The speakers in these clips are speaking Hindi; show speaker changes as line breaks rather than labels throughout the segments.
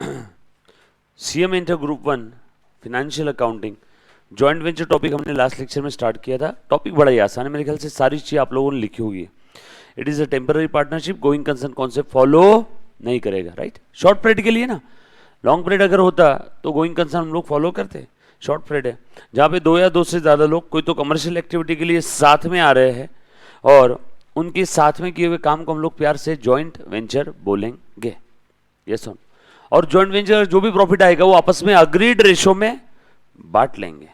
CM inter group 1 financial accounting joint venture topic हमने लास्ट लेक्चर में स्टार्ट किया था। टॉपिक बड़ा ही आसान है, मेरे ख्याल से सारी चीज़ आप लोगों ने लिखी होगी। It is a temporary partnership, going concern concept follow नहीं करेगा, राइट। शॉर्ट पीरियड के लिए ना, लॉन्ग पीरियड अगर होता तो गोइंग कंसर्न हम लोग फॉलो करते। शॉर्ट पीरियड है जहाँ पे 2 या 2 से ज़्यादा लोग कोई तो कमर्शियल एक्टिविटी के लिए साथ में आ रहे हैं और उनके साथ में किए हुए काम को हम लोग प्यार से जॉइंट वेंचर बोलेंगे। ये सुन, और जॉइंट वेंचर जो भी प्रॉफिट आएगा वो आपस में अग्रीड रेशो में बांट लेंगे।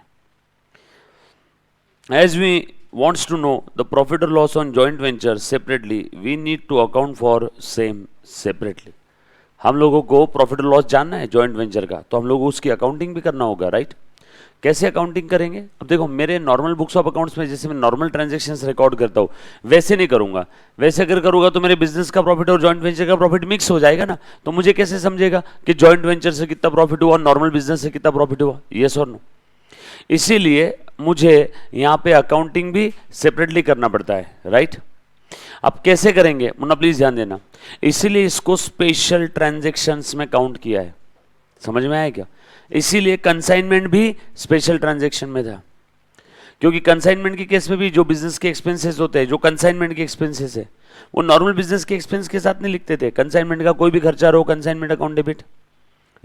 As we wants to know the profit or loss on joint venture separately, we need to account for same separately. हम लोगों को प्रॉफिट और लॉस जानना है जॉइंट वेंचर का, तो हम लोगों को उसकी अकाउंटिंग भी करना होगा, राइट। कैसे अकाउंटिंग करेंगे? अब देखो, मेरे नॉर्मल बुक्स ऑफ अकाउंट्स में जैसे मैं नॉर्मल ट्रांजैक्शंस रिकॉर्ड करता हूँ वैसे नहीं करूंगा। वैसे अगर करूंगा तो मेरे बिजनेस का प्रॉफिट और जॉइंट वेंचर का प्रॉफिट मिक्स हो जाएगा ना, तो मुझे कैसे समझेगा कि जॉइंट वेंचर से कितना प्रॉफिट हुआ, नॉर्मल बिजनेस से कितना प्रॉफिट हुआ, यस और नो। इसीलिए मुझे यहाँ पे अकाउंटिंग भी सेपरेटली करना पड़ता है, राइट। अब कैसे करेंगे मुन्ना, प्लीज ध्यान देना। इसीलिए इसको स्पेशल ट्रांजैक्शंस में काउंट किया है, समझ में आया क्या? इसीलिए कंसाइनमेंट भी स्पेशल ट्रांजैक्शन में था, क्योंकि कंसाइनमेंट के केस में भी जो बिजनेस के एक्सपेंसेस होते हैं, जो कंसाइनमेंट के एक्सपेंसेस है, वो नॉर्मल बिजनेस के एक्सपेंस के साथ नहीं लिखते थे। कंसाइनमेंट का कोई भी खर्चा रहो, कंसाइनमेंट अकाउंट डेबिट,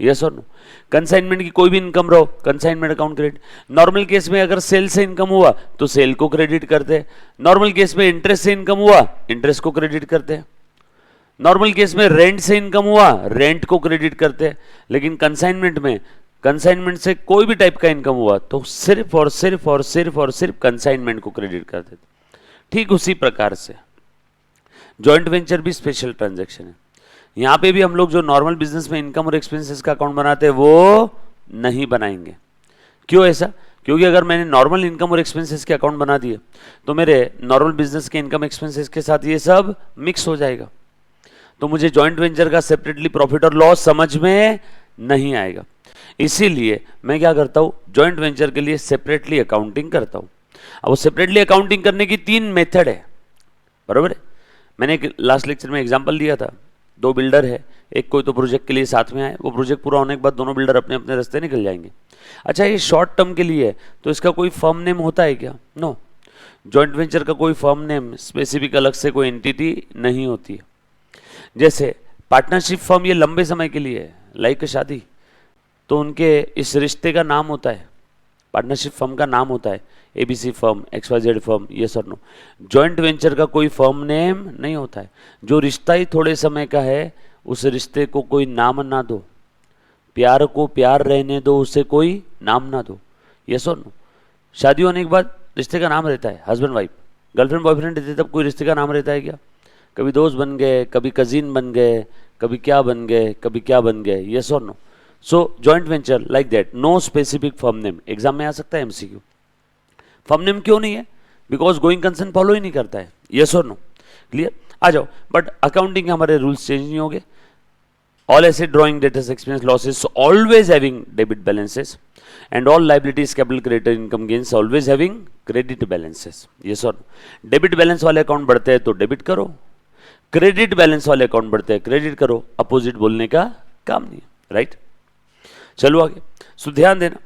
यस और नो। कंसाइनमेंट की कोई भी इनकम रहो, consignment account credit. Normal case में अगर सेल से इनकम हुआ तो सेल को क्रेडिट करते। नॉर्मल केस में इंटरेस्ट से इनकम हुआ, इंटरेस्ट को क्रेडिट करते। नॉर्मल केस में रेंट से इनकम हुआ, रेंट को क्रेडिट करते। लेकिन कंसाइनमेंट में, कंसाइनमेंट से कोई भी टाइप का इनकम हुआ तो सिर्फ और सिर्फ और सिर्फ और सिर्फ कंसाइनमेंट को क्रेडिट कर देते। ठीक उसी प्रकार से जॉइंट वेंचर भी स्पेशल ट्रांजैक्शन है। यहां पे भी हम लोग जो नॉर्मल बिजनेस में इनकम और एक्सपेंसेस का अकाउंट बनाते हैं वो नहीं बनाएंगे। क्यों ऐसा? क्योंकि अगर मैंने नॉर्मल इनकम और एक्सपेंसेस के अकाउंट बना दिए तो मेरे नॉर्मल बिजनेस के इनकम एक्सपेंसेस के साथ ये सब मिक्स हो जाएगा, तो मुझे जॉइंट वेंचर का सेपरेटली प्रॉफिट और लॉस समझ में नहीं आएगा। इसीलिए मैं क्या करता हूं, जॉइंट वेंचर के लिए सेपरेटली अकाउंटिंग करता हूं। अब वो सेपरेटली अकाउंटिंग करने की 3 मेथड है, बरोबर है। मैंने लास्ट लेक्चर में एग्जांपल दिया था, 2 बिल्डर है, एक कोई तो प्रोजेक्ट के लिए साथ में आए, वो प्रोजेक्ट पूरा होने के बाद दोनों बिल्डर अपने अपने रास्ते निकल जाएंगे। अच्छा, ये शॉर्ट टर्म के लिए है तो इसका कोई फर्म नेम होता है क्या? नो, जॉइंट वेंचर का कोई फर्म नेम स्पेसिफिक अलग से कोई एंटिटी नहीं होती है। जैसे पार्टनरशिप फर्म ये लंबे समय के लिए है, लाइक शादी, तो उनके इस रिश्ते का नाम होता है, पार्टनरशिप फर्म का नाम होता है ABC firm, XYZ firm, yes और नो। जॉइंट वेंचर का कोई फर्म नेम नहीं होता है। जो रिश्ता ही थोड़े समय का है उस रिश्ते को कोई नाम ना दो, प्यार को प्यार रहने दो, उसे कोई नाम ना दो, यस और नो। शादी होने के बाद रिश्ते का नाम रहता है, हस्बैंड वाइफ, गर्लफ्रेंड बॉयफ्रेंड रहते तब कोई रिश्ते का नाम रहता है क्या? कभी दोस्त बन गए, कभी कजिन बन गए, कभी क्या बन गए, कभी क्या बन गए, यस और no. So joint venture like that, no specific firm name. Exam में आ सकता है MCQ। फर्म नेम क्यों नहीं है? बिकॉज गोइंग कंसर्न फॉलो ही नहीं करता है, यस और नो। क्लियर? आ जाओ। बट अकाउंटिंग के हमारे रूल्स चेंज नहीं होंगे। All asset drawing debtors experience losses always having debit balances and all liabilities capital creditor income gains always having credit balances, yes और नो। डेबिट बैलेंस वाले अकाउंट बढ़ते हैं तो डेबिट करो, क्रेडिट बैलेंस वाले अकाउंट बढ़ते हैं क्रेडिट करो। अपोजिट बोलने का काम नहीं है, राइट। चलो आगे। सो ध्यान देना,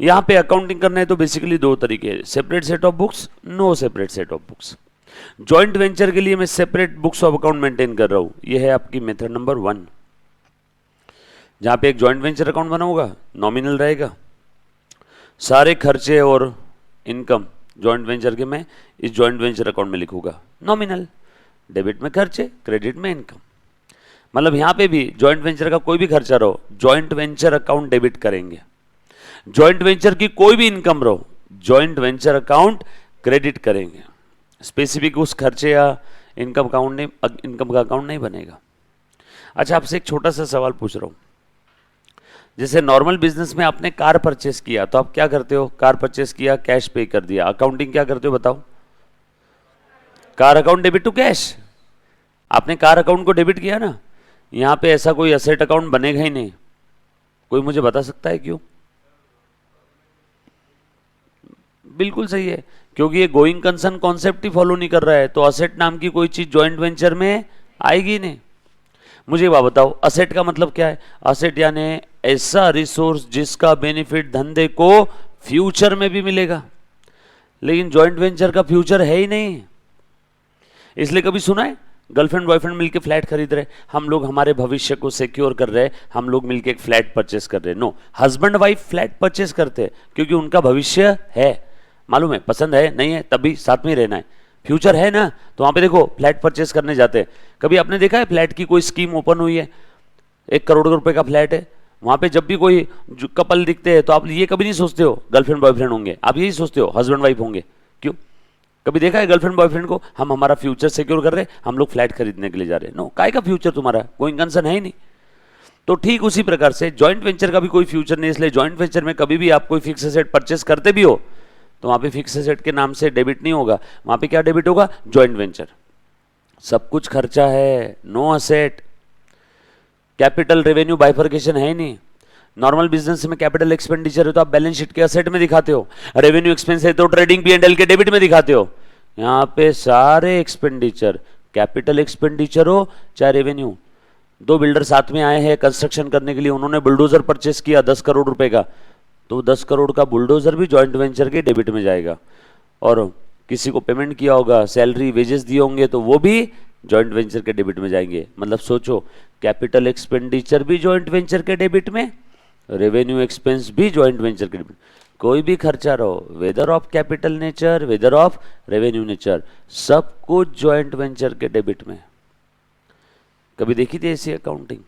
यहां पे अकाउंटिंग करना है तो बेसिकली 2 तरीके हैं, separate set of books, no separate set of books. Joint venture के लिए मैं separate books of account maintain कर रहा हूं, यह है आपकी मेथड नंबर 1, जहां पे एक जॉइंट वेंचर अकाउंट बना होगा, नॉमिनल रहेगा, सारे खर्चे और इनकम जॉइंट वेंचर के मैं इस जॉइंट वेंचर अकाउंट में लिखूंगा, नॉमिनल, डेबिट में खर्चे, क्रेडिट में इनकम। मतलब यहां पे भी जॉइंट वेंचर का कोई भी खर्चा रहो, जॉइंट वेंचर अकाउंट डेबिट करेंगे। जॉइंट वेंचर की कोई भी इनकम रहो, जॉइंट वेंचर अकाउंट क्रेडिट करेंगे। स्पेसिफिक उस खर्चे या इनकम अकाउंट नहीं, इनकम का अकाउंट नहीं बनेगा। अच्छा, आपसे एक छोटा सा सवाल पूछ रहा हूं। जैसे नॉर्मल बिजनेस में आपने कार परचेस किया तो आप क्या करते हो? कार परचेस किया, कैश पे कर दिया। अकाउंटिंग क्या करते हो बताओ? Car account debit to cash. आपने कार अकाउंट को डेबिट किया ना, यहां पे ऐसा कोई असेट अकाउंट बनेगा ही नहीं। कोई मुझे बता सकता है क्यों? बिल्कुल सही है, क्योंकि ये गोइंग कंसर्न कॉन्सेप्ट ही फॉलो नहीं कर रहा है, तो असेट नाम की कोई चीज जॉइंट वेंचर में आएगी नहीं। मुझे ये बात बताओ, असेट का मतलब क्या है? असेट यानी ऐसा रिसोर्स जिसका बेनिफिट धंधे को फ्यूचर में भी मिलेगा, लेकिन जॉइंट वेंचर का फ्यूचर है ही नहीं। इसलिए कभी सुना है गर्लफ्रेंड बॉयफ्रेंड मिलके फ्लैट खरीद रहे, हम लोग हमारे भविष्य को सिक्योर कर रहे, हम लोग मिलके एक फ्लैट परचेस कर रहे? No, husband wife flat purchase करते हैं क्योंकि उनका भविष्य है, मालूम है, पसंद है नहीं है तब भी साथ में ही रहना है, फ्यूचर है ना, तो वहां पे देखो फ्लैट परचेस करने जाते हैं। कभी आपने देखा है फ्लैट की कोई स्कीम ओपन हुई है, 1 करोड़ रुपए का फ्लैट है, वहां पे जब भी कोई कपल दिखते हैं तो आप ये कभी नहीं सोचते हो गर्लफ्रेंड बॉयफ्रेंड होंगे, आप यही सोचते हो हस्बैंड वाइफ होंगे। क्यों? कभी देखा है गर्लफ्रेंड बॉयफ्रेंड को, हम हमारा फ्यूचर सिक्योर कर रहे हैं, हम लोग फ्लैट खरीदने के लिए जा रहे हैं? नो, काय का फ्यूचर तुम्हारा, कोई कंसर्न है ही नहीं। तो ठीक उसी प्रकार से जॉइंट वेंचर का भी कोई फ्यूचर नहीं, इसलिए जॉइंट वेंचर में कभी भी आप कोई फिक्स एसेट परचेस करते भी हो तो वहां पे फिक्स एसेट के नाम से डेबिट नहीं होगा, वहां पे क्या डेबिट होगा? Joint venture. सब कुछ खर्चा है, no asset. Capital revenue bifurcation है ही नहीं। नॉर्मल बिजनेस में कैपिटल एक्सपेंडिचर है तो आप बैलेंस शीट के असेट में दिखाते हो, रेवेन्यू एक्सपेंस है तो ट्रेडिंग P&L के डेबिट में दिखाते हो। यहां पे सारे एक्सपेंडिचर, कैपिटल एक्सपेंडिचर हो चाहे रेवेन्यू। दो बिल्डर साथ में आए हैं कंस्ट्रक्शन करने के लिए, उन्होंने बुलडोजर परचेस किया 10 करोड़ रुपए का, तो 10 करोड़ का बुलडोजर भी जॉइंट वेंचर के डेबिट में जाएगा। और किसी को पेमेंट किया होगा, सैलरी वेजेस दिए होंगे तो वो भी जॉइंट वेंचर के डेबिट में जाएंगे। मतलब सोचो, कैपिटल एक्सपेंडिचर भी जॉइंट वेंचर के डेबिट में, रेवेन्यू एक्सपेंस भी जॉइंट वेंचर के डेबिट। कोई भी खर्चा रहो, whether of capital nature whether of revenue nature, सब कुछ जॉइंट वेंचर के डेबिट में। कभी देखी थी ऐसी अकाउंटिंग?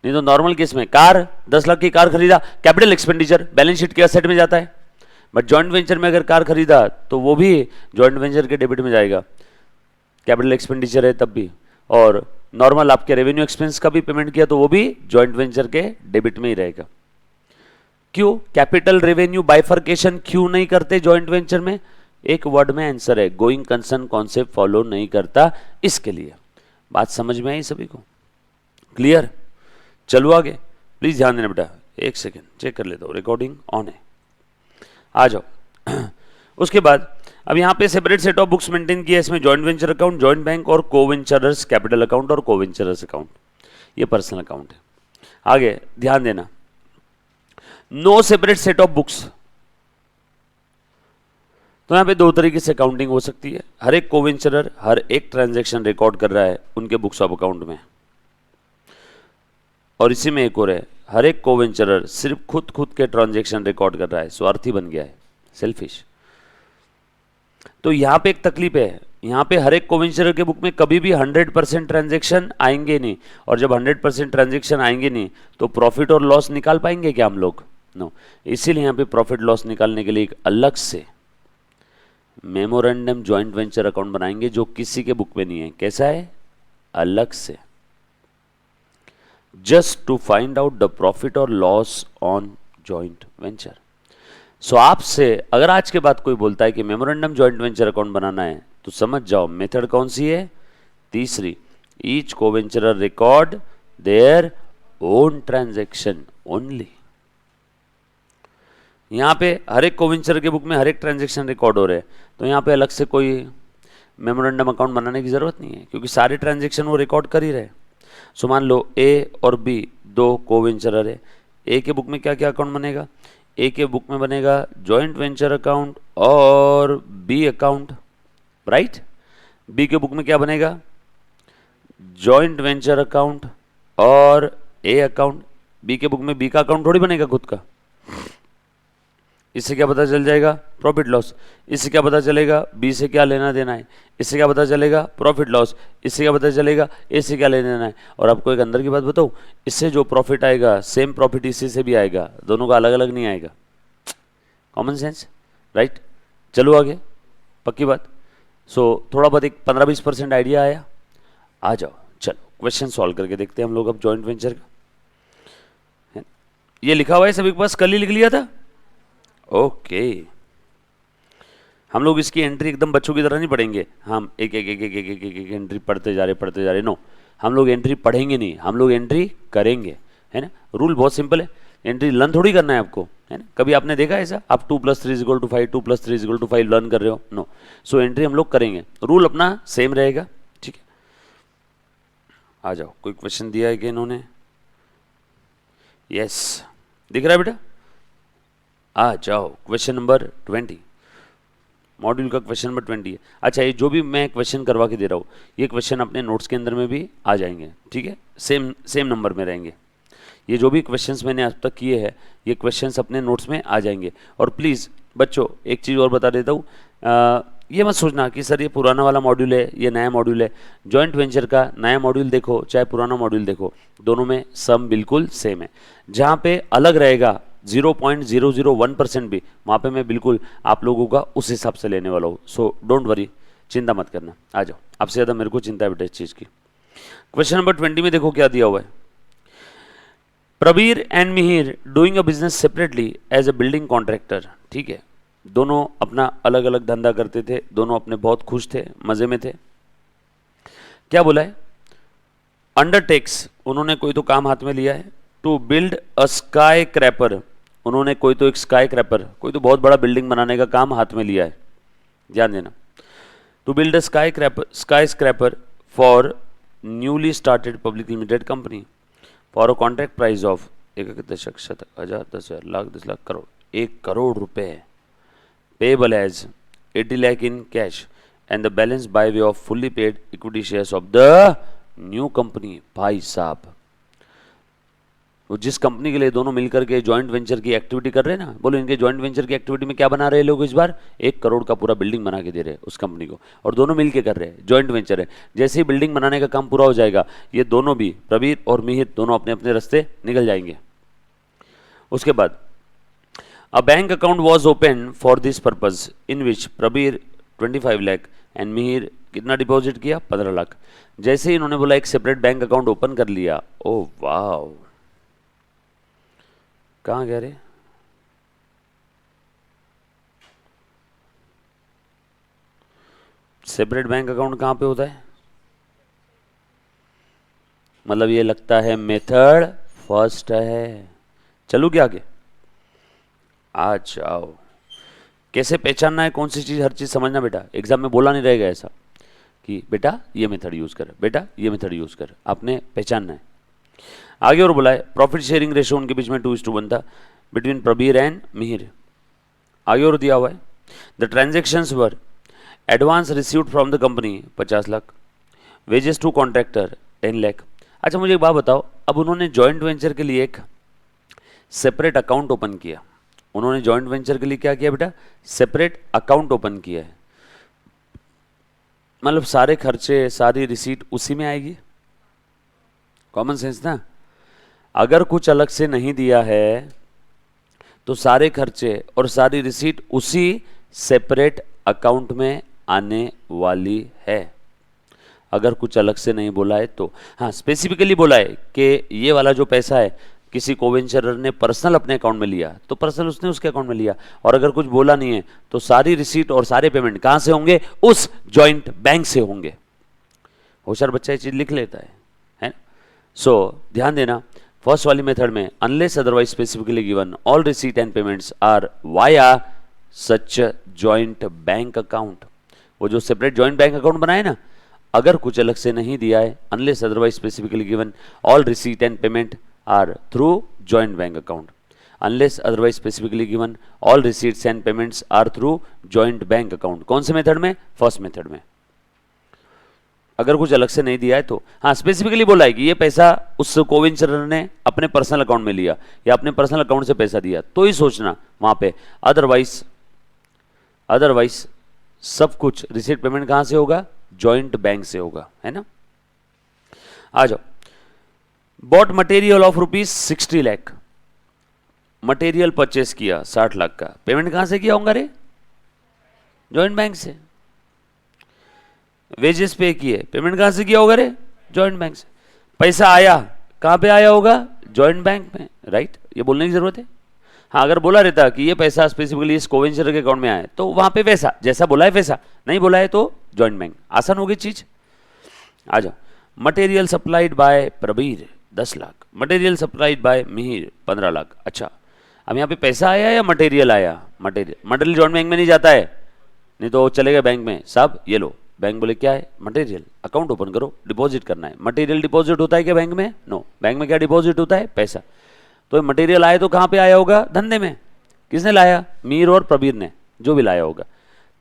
नहीं तो नॉर्मल केस में कार, 10 लाख की कार खरीदा, कैपिटल एक्सपेंडिचर बैलेंस शीट के असेट में जाता है, बट जॉइंट वेंचर में अगर कार खरीदा तो वो भी जॉइंट वेंचर के डेबिट में जाएगा, कैपिटल एक्सपेंडिचर है तब भी। और नॉर्मल आपके रेवेन्यू एक्सपेंस का भी पेमेंट किया तो वो भी जॉइंट वेंचर के डेबिट में ही रहेगा। क्यों कैपिटल रेवेन्यू बाइफर्केशन क्यों नहीं करते जॉइंट वेंचर में? एक वर्ड में आंसर है, गोइंग कंसर्न कॉन्सेप्ट फॉलो नहीं करता, इसके लिए। बात समझ में आई सभी को? क्लियर? चलो आगे, प्लीज ध्यान देना बेटा। एक सेकेंड चेक कर लेता हूँ, रिकॉर्डिंग ऑन है, आ जाओ। उसके बाद अब यहाँ पे separate set of books maintain किया है, इसमें joint venture account, joint bank और कोवेंचरर्स कैपिटल अकाउंट और कोवेंचरर्स अकाउंट, ये पर्सनल अकाउंट है। आगे ध्यान देना, no separate set of books. तो यहां पे दो तरीके से अकाउंटिंग हो सकती है। हर एक कोवेंचरर हर एक ट्रांजैक्शन रिकॉर्ड कर रहा है उनके बुक्स ऑफ अकाउंट में, और इसी में एक और है, हर एक कोवेंचरर सिर्फ खुद के ट्रांजैक्शन रिकॉर्ड कर रहा है, स्वार्थी बन गया है, सेल्फिश। तो यहां पे एक तकलीफ है, यहां पे हर एक कोवेंचरर के बुक में कभी भी 100% ट्रांजैक्शन आएंगे नहीं, और जब 100% ट्रांजैक्शन आएंगे नहीं तो प्रॉफिट और लॉस निकाल पाएंगे क्या हम लोग? नो। इसीलिए यहां पे प्रॉफिट लॉस निकालने के लिए एक अलग से मेमोरेंडम जॉइंट वेंचर अकाउंट बनाएंगे जो किसी के बुक में नहीं है। कैसा है? अलग से, just to find out the profit और loss on joint venture. So आपसे अगर आज के बाद कोई बोलता है कि मेमोरेंडम जॉइंट वेंचर अकाउंट बनाना है तो समझ जाओ मेथड कौन सी है? तीसरी, each coventurer record their own transaction only. यहां पे हर एक कोवेंचर के बुक में हर एक ट्रांजैक्शन रिकॉर्ड हो रहे हैं, तो यहां पे अलग से कोई मेमोरेंडम अकाउंट बनाने की जरूरत नहीं है क्योंकि सारे ट्रांजैक्शन वो रिकॉर्ड कर ही रहे। सो मान लो ए और बी दो कोवेंचरर है, ए के बुक में क्या क्या अकाउंट बनेगा? ए के बुक में बनेगा जॉइंट वेंचर अकाउंट और बी अकाउंट, राइट? बी के बुक में क्या बनेगा? जॉइंट वेंचर अकाउंट और ए अकाउंट। बी के बुक में बी का अकाउंट थोड़ी बनेगा खुद का। इससे क्या पता चल जाएगा? Profit loss. इससे क्या पता चलेगा? बी से क्या लेना देना है। इससे क्या पता चलेगा? Profit loss. इससे क्या पता चलेगा? ए से क्या लेना देना है। और आपको एक अंदर की बात बताऊं, इससे जो प्रॉफिट आएगा सेम प्रॉफिट इसी से भी आएगा, दोनों का अलग अलग नहीं आएगा। Common sense, right? चलो आगे, पक्की बात। सो थोड़ा बहुत एक 15-20% आइडिया आया। आ जाओ, चलो क्वेश्चन सॉल्व करके देखते हैं हम लोग अब जॉइंट वेंचर का। ये लिखा हुआ है सभी के पास, कल ही लिख लिया था? ओके। हम लोग इसकी एंट्री एकदम बच्चों की तरह नहीं पढ़ेंगे, हम एक एक एक एक एक एक एक, एक एंट्री पढ़ते जा रहे। नो, हम लोग एंट्री पढ़ेंगे नहीं, हम लोग एंट्री करेंगे, है ना? रूल बहुत सिंपल है, एंट्री लर्न थोड़ी करना है आपको, है ना? कभी आपने देखा ऐसा आप 2+3 = 5, 2+3 = 5 लर्न कर रहे हो? नो। सो एंट्री हम लोग करेंगे, रूल अपना सेम रहेगा, ठीक है? आ जाओ, कोई क्वेश्चन दिया है कि इन्होंने? यस, दिख रहा है बेटा? आ जाओ, क्वेश्चन नंबर 20, मॉड्यूल का क्वेश्चन नंबर 20 है। अच्छा, ये जो भी मैं क्वेश्चन करवा के दे रहा हूँ, ये क्वेश्चन अपने नोट्स के अंदर में भी आ जाएंगे, ठीक है? सेम नंबर में रहेंगे। ये जो भी क्वेश्चंस मैंने आज तक किए हैं, ये क्वेश्चंस अपने नोट्स में आ जाएंगे। और प्लीज़ बच्चों, एक चीज़ और बता देता हूँ, ये मत सोचना कि सर ये पुराना वाला मॉड्यूल है, ये नया मॉड्यूल है। जॉइंट वेंचर का नया मॉड्यूल देखो चाहे पुराना मॉड्यूल देखो, दोनों में सम बिल्कुल सेम है। जहाँ पे अलग रहेगा 0.001% भी, वहाँ पे मैं बिल्कुल आप लोगों का उस हिसाब से लेने वाला हूँ। सो डोंट वरी, चिंता मत करना। आ जाओ, आपसे ज़्यादा मेरे को चिंता है बेटा इस चीज़ की। क्वेश्चन नंबर 20 में देखो क्या दिया हुआ है। Prabir and Mihir doing a business separately as a building contractor. ठीक है, दोनों अपना अलग अलग धंधा करते थे, दोनों अपने बहुत खुश थे, मजे में थे। क्या बोला है? अंडरटेक्स, उन्होंने कोई तो काम हाथ में लिया है। To build a sky crapper, उन्होंने कोई तो एक स्काई क्रैपर, कोई तो बहुत बड़ा बिल्डिंग बनाने का काम हाथ में लिया है, ध्यान देना। To build a skyscraper for newly started public limited company for a contract price of 1 शतक 1000 10,000 लाख 10 लाख करोड़ 1 करोड़ रुपए, payable as 80 lakh in cash and the balance by way of fully paid equity shares of the new company. भाई साहब, वो जिस कंपनी के लिए दोनों मिलकर के जॉइंट वेंचर की एक्टिविटी कर रहे हैं ना, बोलो इनके जॉइंट वेंचर की एक्टिविटी में क्या बना रहे हैं लोग इस बार? 1 करोड़ का पूरा बिल्डिंग बना के दे रहे हैं उस कंपनी को, और दोनों मिलके कर रहे हैं, जॉइंट वेंचर है। जैसे ही बिल्डिंग बनाने का काम पूरा हो जाएगा, ये दोनों भी, प्रबीर और मिहिर, दोनों अपने अपने रास्ते निकल जाएंगे। उसके बाद a bank account was open for this purpose in which Prabir 25 lakh and Mihir कितना डिपॉजिट किया? 15 लाख। जैसे ही इन्होंने बोला एक सेपरेट बैंक अकाउंट ओपन कर लिया, ओ वाह, कहाँ गया रे? सेपरेट बैंक अकाउंट कहाँ पे होता है? मतलब ये लगता है मेथड फर्स्ट है। चलू क्या आगे? आ जाओ, कैसे पहचानना है कौन सी चीज, हर चीज समझना बेटा। एग्जाम में बोला नहीं रहेगा ऐसा कि बेटा ये मेथड यूज कर, बेटा ये मेथड यूज कर, आपने पहचानना है। आगे और बोला है प्रॉफिट शेयरिंग रेशियो उनके बीच में 2:1 था बिटवीन प्रबीर एंड मिहिर। आगे और दिया हुआ है the transactions were advance received from the company 50 lakh, wages to contractor 10 lakh. अच्छा मुझे एक बात बताओ, अब उन्होंने जॉइंट वेंचर के लिए एक सेपरेट अकाउंट ओपन किया, उन्होंने जॉइंट वेंचर के लिए क्या किया बेटा? सेपरेट अकाउंट ओपन किया है। मतलब सारे खर्चे, सारी रिसीट उसी में आएगी, कॉमन सेंस ना। अगर कुछ अलग से नहीं दिया है तो सारे खर्चे और सारी रिसीट उसी सेपरेट अकाउंट में आने वाली है। अगर कुछ अलग से नहीं बोला है तो, हाँ स्पेसिफिकली बोला है कि ये वाला जो पैसा है किसी कोवेंचरर ने पर्सनल अपने अकाउंट में लिया तो पर्सनल उसने उसके अकाउंट में लिया। और अगर कुछ बोला नहीं है तो सारी रिसीट और सारे पेमेंट कहां से होंगे? उस जॉइंट बैंक से होंगे। होशियार बच्चा ये चीज लिख लेता है? सो ध्यान देना, फर्स्ट वाली मेथड में unless otherwise specifically given all receipt and payments are via such joint bank account. वो जो सेपरेट जॉइंट बैंक अकाउंट बनाए ना, अगर कुछ अलग से नहीं दिया है, unless otherwise specifically given all receipt and payment are through joint bank account, unless otherwise specifically given all receipts and payments are through joint bank account. कौन से मेथड में? फर्स्ट मेथड में। अगर कुछ अलग से नहीं दिया है तो, हाँ स्पेसिफिकली बोला है कि ये पैसा उस कोवेंचरर ने अपने पर्सनल अकाउंट में लिया या अपने पर्सनल अकाउंट से पैसा दिया, तो ही सोचना वहां पे। अदरवाइज सब कुछ रिसीट पेमेंट कहां से होगा? जॉइंट बैंक से होगा, है ना। आ जाओ, bought material of ₹60 lakh, material purchase किया 60 लाख का, पेमेंट कहां से किया होगा रे? जॉइंट बैंक से। वेजेस पे किए, पेमेंट कहां से किया होगा रे? जॉइंट बैंक से। पैसा आया, कहां पे आया होगा? जॉइंट बैंक में, राइट। ये बोलने की जरूरत है। हाँ अगर बोला रहता कि ये पैसा स्पेसिफिकली इस कोवेंचर के अकाउंट में आया तो वहां पे वैसा जैसा बोला है वैसा, नहीं बोला है तो जॉइंट बैंक, आसान होगी चीज। आ जाओ, material supplied bye Prabir 10 lakh, material supplied by Mihir 15 lakh. अच्छा अब यहाँ पे पैसा आया या मटेरियल आया? मटेरियल जॉइंट बैंक में नहीं जाता है, नहीं तो चलेगा बैंक में, साहब ये लो बैंक बोले क्या है, मटेरियल, अकाउंट ओपन करो, डिपॉजिट करना है। मटेरियल डिपॉजिट होता है क्या बैंक में? नो। बैंक में क्या डिपॉजिट होता है? पैसा। तो मटेरियल आया तो कहाँ पे आया होगा? धंधे में। किसने लाया? मीर और प्रबीर ने, जो भी लाया होगा।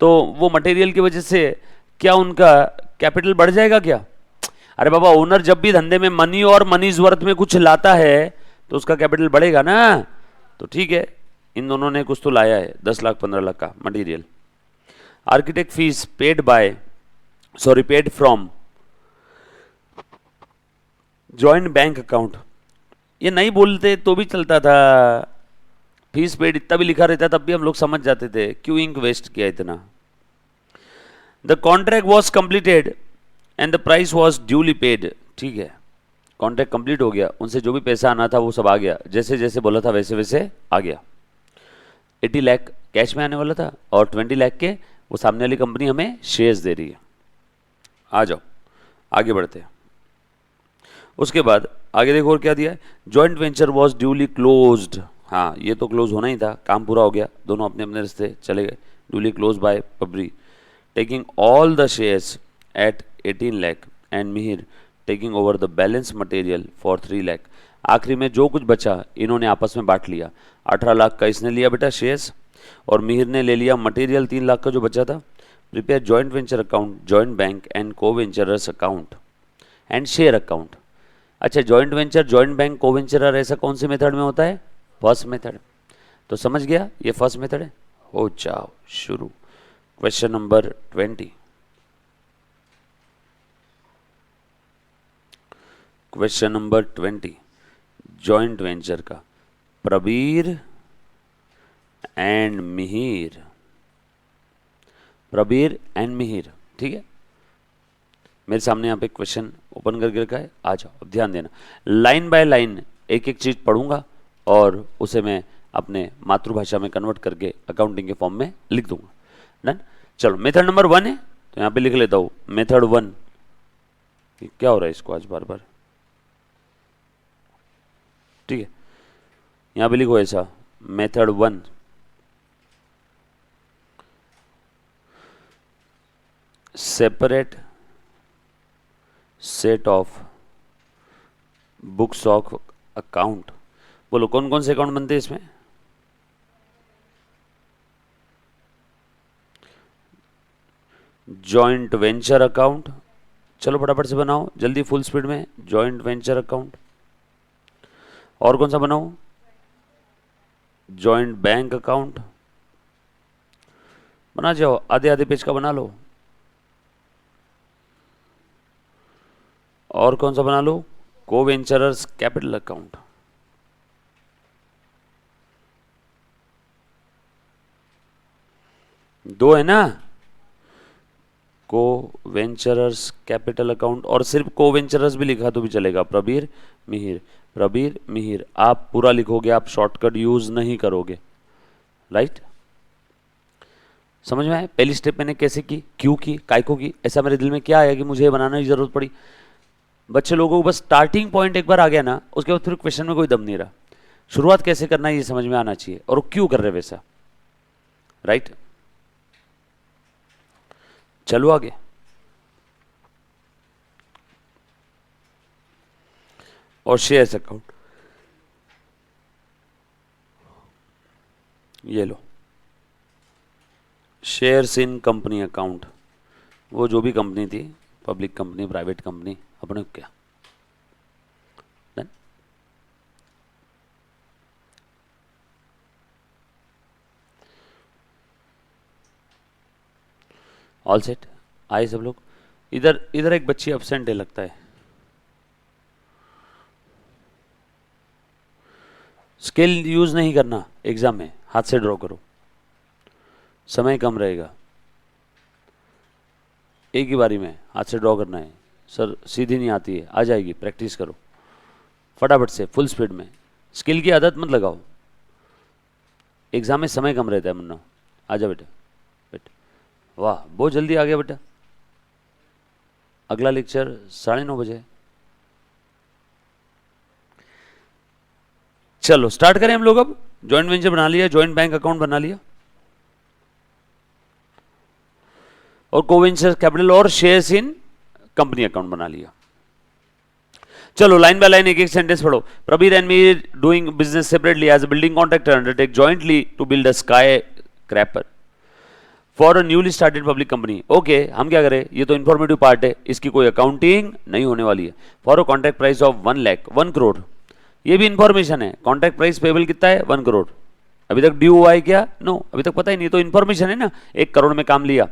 तो वो मटेरियल की वजह से क्या उनका कैपिटल बढ़ जाएगा क्या? अरे बाबा, ओनर जब भी धंधे में मनी और मनीज वर्थ में कुछ लाता है तो उसका कैपिटल बढ़ेगा ना। तो ठीक है, इन दोनों ने कुछ तो लाया है, 10 लाख 15 लाख का material. Architect fees paid from joint bank account. ये नहीं बोलते तो भी चलता था, फीस पेड इतना भी लिखा रहता तब भी हम लोग समझ जाते थे, क्यों इंक वेस्ट किया इतना। The contract was completed and the price was duly paid. ठीक है, कॉन्ट्रैक्ट कंप्लीट हो गया, उनसे जो भी पैसा आना था वो सब आ गया, जैसे जैसे बोला था वैसे वैसे आ गया। 80 लाख कैश में आने वाला था और 20 लाख के वो सामने वाली कंपनी हमें शेयर्स दे रही है। आ जाओ आगे बढ़ते हैं। उसके बाद आगे देखो और क्या दिया है, joint venture was duly closed. हाँ, ये तो क्लोज होना ही था, काम पूरा हो गया, दोनों अपने अपने रास्ते चले गए। Duly close by Prabir taking all the shares at 18 lakh and Mihir taking over the balance material for 3 lakh. आखिरी में जो कुछ बचा इन्होंने आपस में बांट लिया। 18 लाख का इसने लिया बेटा शेयर्स, और मिहिर ने ले लिया मटेरियल 3 लाख का जो बचा था। Prepare joint venture account, joint bank and को venturers account and share account. अच्छा, जॉइंट वेंचर, जॉइंट बैंक, को वेंचरर ऐसा कौन से मेथड में होता है? First method. तो समझ गया, ये फर्स्ट मेथड है। हो जाओ शुरू। Question number 20। Question number 20 joint venture का, प्रबीर एंड मिहिर। प्रबीर एंड मिहिर, ठीक है। मेरे सामने यहाँ पे क्वेश्चन ओपन करके रखा है, आ जाओ अब ध्यान देना। लाइन बाय लाइन एक एक चीज पढ़ूंगा और उसे मैं अपने मातृभाषा में कन्वर्ट करके अकाउंटिंग के फॉर्म में लिख दूंगा। डन। चलो, मेथड नंबर 1 है तो यहाँ पे लिख लेता हूँ मेथड 1। क्या हो रहा है इसको आज बार बार? ठीक है, यहाँ पे लिखो ऐसा, method 1। Separate set of books of account. बोलो कौन कौन से अकाउंट बनते हैं इसमें? जॉइंट वेंचर अकाउंट, चलो फटाफट से बनाओ जल्दी, फुल स्पीड में। जॉइंट वेंचर अकाउंट, और कौन सा बनाओ? Joint bank account. बना जाओ, आधे आधे पेज का बना लो। और कौन सा बना लो? को वेंचरर्स कैपिटल अकाउंट। दो है ना, को वेंचरर्स कैपिटल अकाउंट, और सिर्फ को वेंचरर्स भी लिखा तो भी चलेगा, प्रबीर मिहिर। प्रबीर मिहिर आप पूरा लिखोगे, आप शॉर्टकट यूज नहीं करोगे, राइट? समझ में आया? पहली स्टेप मैंने कैसे की, क्यों की, काय को की, ऐसा मेरे दिल में क्या आया कि मुझे बनाने की जरूरत पड़ी। बच्चे लोगों को बस स्टार्टिंग पॉइंट एक बार आ गया ना, उसके बाद फिर क्वेश्चन में कोई दम नहीं रहा। शुरुआत कैसे करना है ये समझ में आना चाहिए, और क्यों कर रहे वैसा, राइट? चलो आगे। और शेयर्स अकाउंट, ये लो, शेयर्स इन कंपनी अकाउंट। वो जो भी कंपनी थी, पब्लिक कंपनी, प्राइवेट कंपनी, अपने क्या। ऑल सेट, आए सब लोग? इधर इधर एक बच्ची एब्सेंट है लगता है। स्केल यूज नहीं करना एग्जाम में, हाथ से ड्रॉ करो, समय कम रहेगा। एक ही बारी में हाथ से ड्रॉ करना है। सर सीधी नहीं आती है, आ जाएगी, प्रैक्टिस करो फटाफट से, फुल स्पीड में। स्किल की आदत मत लगाओ, एग्जाम में समय कम रहता है। मुन्ना आजा बेटा, बेटा वाह बहुत जल्दी आ गया बेटा। अगला लेक्चर 9:30 बजे। चलो स्टार्ट करें हम लोग। अब जॉइंट वेंचर बना लिया, जॉइंट बैंक अकाउंट बना लिया। और कोवेंचर कैपिटल और शेयर्स इन कंपनी अकाउंट बना लिया। चलो लाइन बाय लाइन एक एक सेंटेंस पढ़ो। Prabir and Mihir doing business separately as a building contractor undertake jointly to build a skyscraper for a newly started public company. Okay, हम क्या करें, ये तो इंफॉर्मेटिव पार्ट है, इसकी कोई अकाउंटिंग नहीं होने वाली है। For a contract price of 1 lakh, 1 crore, ये भी इंफॉर्मेशन है। कॉन्ट्रैक्ट प्राइस पेबल कितना है, 1 करोड़। अभी तक ड्यू हुआ है क्या, नो, अभी तक पता ही नहीं, तो इंफॉर्मेशन है ना, 1 करोड़ में काम लिया।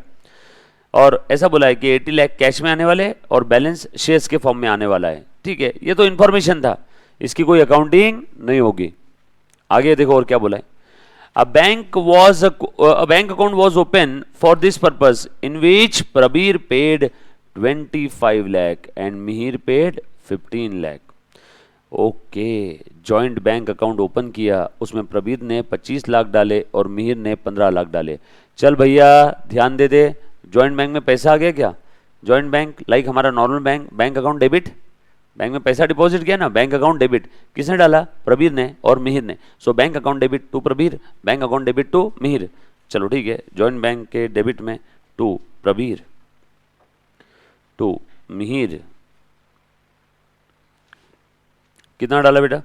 और ऐसा बोला है कि 80 लाख कैश में आने वाले और बैलेंस शेयर्स के फॉर्म में आने वाला है। ठीक है, ये तो इंफॉर्मेशन था, इसकी कोई अकाउंटिंग नहीं होगी। आगे देखो और क्या बोला है। A bank account was open for this purpose in which Prabir paid 25 lakh and Mihir paid 15 lakh. Okay, joint bank account open किया, उसमें प्रबीर ने 25 लाख डाले और मिहिर ने 15 लाख डाले। चल भैया ध्यान दे दे, जॉइंट बैंक में पैसा आ गया क्या? जॉइंट बैंक लाइक हमारा normal bank account debit, bank में पैसा डिपॉजिट किया ना, बैंक अकाउंट डेबिट किसने डाला? प्रबीर ने और मिहिर ने। So bank account debit to Prabir, bank account debit to Mihir. चलो ठीक है, जॉइंट बैंक के डेबिट में टू प्रबीर टू मिहिर कितना डाला बेटा?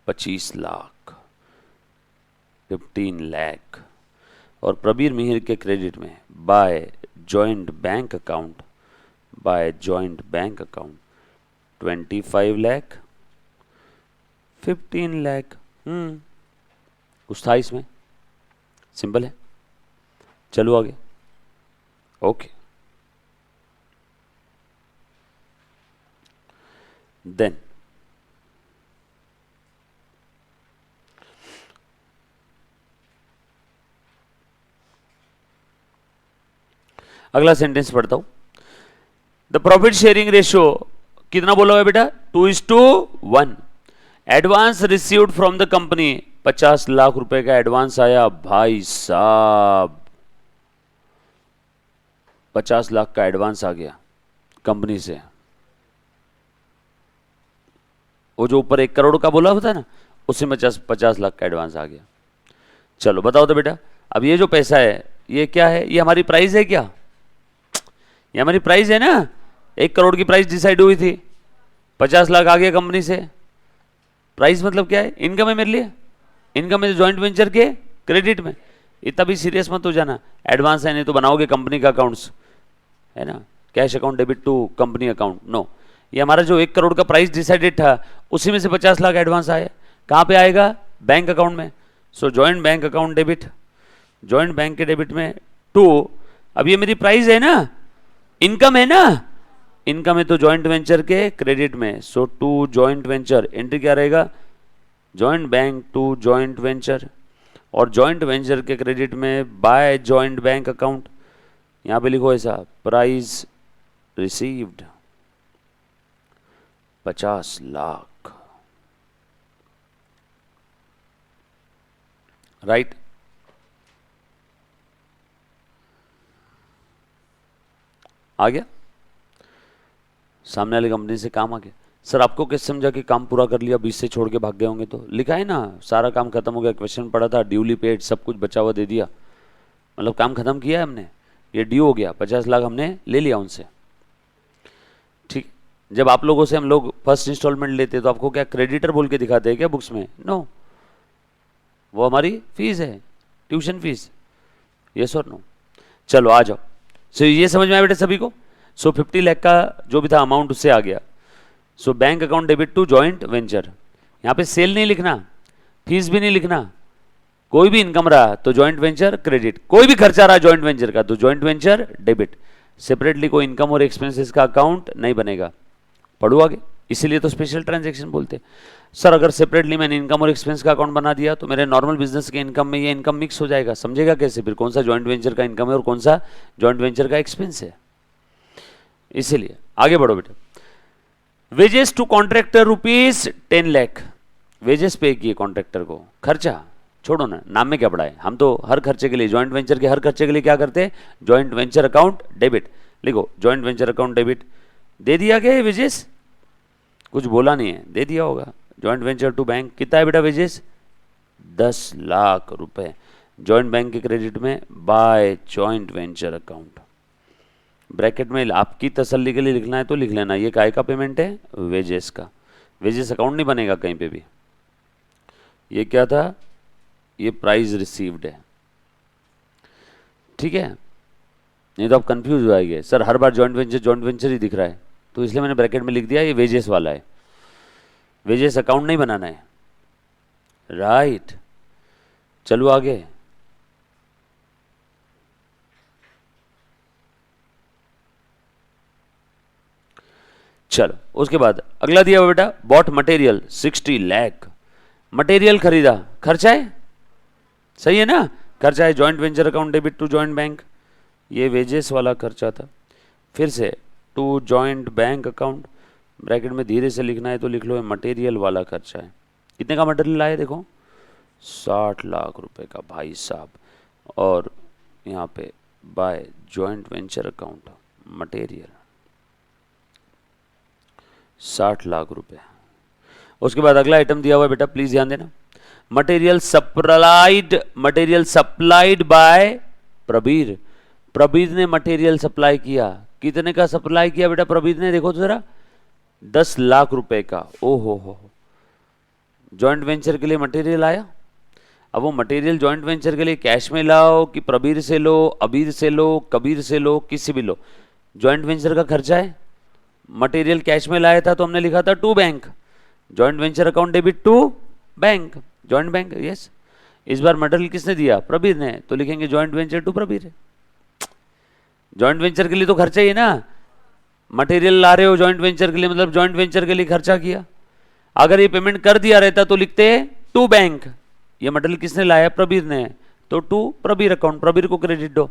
25 लाख, 15 लाख। और प्रबीर मिहिर के क्रेडिट में by joint bank account 25 lakh, 15 lakh. कुछ था इसमें, सिंपल है। चलो आगे। ओके, देन अगला सेंटेंस पढ़ता हूं। द प्रॉफिट शेयरिंग रेशियो कितना बोला हुआ है बेटा? 2:1। Advance received from the company, 50 lakh रुपए का एडवांस आया। भाई साहब 50 लाख का एडवांस आ गया कंपनी से। वो जो ऊपर 1 करोड़ का बोला होता ना, उससे 50 लाख का एडवांस आ गया। चलो बताओ तो बेटा, अब ये जो पैसा है ये क्या है? ये हमारी प्राइस है क्या? ये हमारी प्राइस है ना, 1 करोड़ की प्राइस डिसाइड हुई थी, 50 लाख आ गया कंपनी से। प्राइस मतलब क्या है? इनकम है मेरे लिए, इनकम है जॉइंट वेंचर के क्रेडिट में। इतना भी सीरियस मत हो जाना, एडवांस है नहीं तो बनाओगे कंपनी का अकाउंट्स, है ना, cash account debit to company account. No, ये हमारा जो 1 करोड़ का प्राइस डिसाइडेड था उसी में से 50 लाख एडवांस आया। कहाँ पे आएगा? बैंक अकाउंट में। So joint bank account debit, joint bank के डेबिट में टू, अब ये मेरी प्राइस है ना, इनकम है ना, इनकम है तो जॉइंट वेंचर के क्रेडिट में। So to joint venture, entry क्या रहेगा? Joint bank to joint venture, और जॉइंट वेंचर के क्रेडिट में बाय जॉइंट बैंक अकाउंट। यहां पे लिखो ऐसा, प्राइस रिसीव्ड 50 लाख, राइट। आ गया? सामने वाली कंपनी से काम आ गया। सर आपको कैसे समझा कि काम पूरा कर लिया, 20 से छोड़ के भाग गए होंगे? तो लिखा है ना, सारा काम खत्म हो गया, क्वेश्चन पड़ा था, ड्यूली पेड, सब कुछ बचा हुआ दे दिया, मतलब काम खत्म किया है हमने। ये ड्यू हो गया, 50 लाख हमने ले लिया उनसे। ठीक, जब आप लोगों से हम लोग फर्स्ट इंस्टॉलमेंट लेते तो आपको क्या क्रेडिटर बोल के दिखाते हैं क्या बुक्स में? नो, वो हमारी फीस है, ट्यूशन फीस। यस और नो? चलो आ जाओ। सो ये समझ में आया बेटे सभी को? सो 50 लाख का जो भी था अमाउंट उससे आ गया। So bank account debit to joint venture. यहाँ पे सेल नहीं लिखना, फीस भी नहीं लिखना, कोई भी इनकम रहा तो जॉइंट वेंचर क्रेडिट, कोई भी खर्चा रहा जॉइंट वेंचर का तो जॉइंट वेंचर डेबिट। सेपरेटली कोई इनकम और एक्सपेंसेस का अकाउंट नहीं बनेगा। पढ़ो आगे, इसीलिए तो स्पेशल ट्रांजैक्शन बोलते हैं। सर अगर सेपरेटली मैंने इनकम और एक्सपेंस का अकाउंट बना दिया तो मेरे नॉर्मल बिजनेस के इनकम में ये इनकम मिक्स हो जाएगा, समझेगा कैसे फिर कौन सा जॉइंट वेंचर का इनकम है और कौन सा जॉइंट वेंचर का एक्सपेंस है? इसीलिए आगे बढ़ो बेटा। Wages to contractor ₹10 lakh, wages pay किए कॉन्ट्रैक्टर को, खर्चा छोड़ो ना, नाम में क्या पड़ा है, हम तो हर खर्चे के लिए जॉइंट वेंचर के हर खर्चे के लिए क्या करते हैं? Joint venture account debit. लिखो जॉइंट वेंचर अकाउंट डेबिट। दे दिया गया वेजेस? कुछ बोला नहीं है, दे दिया होगा। जॉइंट वेंचर टू बैंक कितना है बेटा वेजेस? 10 लाख रुपए। जॉइंट बैंक के क्रेडिट में by joint venture account. Bracket में आपकी तसल्ली के लिए लिखना है तो लिख लेना, ये काय का पेमेंट है, वेजेस का। वेजेस अकाउंट नहीं बनेगा कहीं पे भी। ये क्या था, ये प्राइस रिसीव्ड है, ठीक है। नहीं तो आप कंफ्यूज हो जाएंगे, सर हर बार जॉइंट वेंचर ही दिख रहा है, तो इसलिए मैंने ब्रैकेट में लिख दिया ये वेजेस वाला है। वेजेस अकाउंट नहीं बनाना है, राइट। चलो आगे। चलो उसके बाद अगला दिया हुआ बेटा, बॉट मटेरियल 60 लाख। मटेरियल खरीदा, खर्चा है, सही है ना, खर्चा है। Joint venture account debit to joint bank, ये वेजेस वाला खर्चा था। फिर से to joint bank account, bracket में धीरे से लिखना है तो लिख लो, ये मटेरियल वाला खर्चा है। कितने का मटेरियल आया देखो, 60 लाख रुपए का भाई साहब। और यहाँ पे by joint venture account material 60 lakh रुपए। उसके बाद अगला आइटम दिया हुआ है बेटा, प्लीज ध्यान देना, material supplied bye Prabir. Prabir ने मटेरियल सप्लाई किया। कितने का सप्लाई किया बेटा प्रबीर ने, देखो तो जरा, 10 लाख रुपए का। ओहो हो, जॉइंट वेंचर के लिए मटेरियल आया। अब वो मटेरियल जॉइंट वेंचर के लिए कैश में लाओ कि प्रबीर से लो, अबीर से लो, कबीर से लो, किसी भी लो, जॉइंट वेंचर का खर्चा है। मटेरियल कैश में लाया था तो हमने लिखा था to bank, joint venture account debit to bank, joint bank, yes. इस बार मटेरियल किसने दिया, प्रबीर ने, तो लिखेंगे joint venture to Prabir. Joint venture के लिए तो खर्चा ही है ना, मटेरियल ला रहे हो जॉइंट वेंचर के लिए, मतलब जॉइंट वेंचर के लिए खर्चा किया। अगर ये पेमेंट कर दिया रहता तो लिखते टू बैंक, ये मटेरियल किसने लाया, प्रबीर ने, तो टू प्रबीर अकाउंट, प्रबीर को क्रेडिट दो।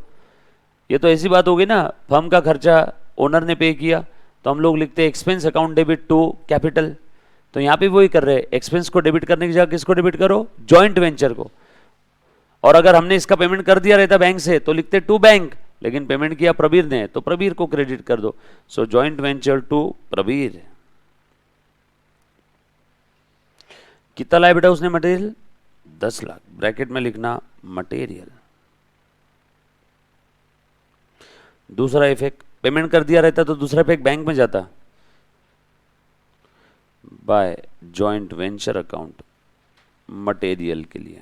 ये तो ऐसी बात होगी ना, फर्म का खर्चा ओनर ने पे किया तो हम लोग लिखते हैं expense account debit to capital. तो यहाँ पे वही कर रहे हैं, एक्सपेंस को डेबिट करने की जगह किसको डेबिट करो, जॉइंट वेंचर को। और अगर हमने इसका पेमेंट कर दिया रहता बैंक से तो लिखते टू बैंक, लेकिन पेमेंट किया प्रबीर ने तो प्रबीर को क्रेडिट कर दो। सो जॉइंट वेंचर टू प्रबीर। कितना लाया बेटा उसने मटेरियल, 10 लाख। ब्रैकेट में लिखना मटेरियल। दूसरा इफेक्ट, पेमेंट कर दिया रहता तो दूसरा इफेक्ट बैंक में जाता, by joint venture account material के लिए।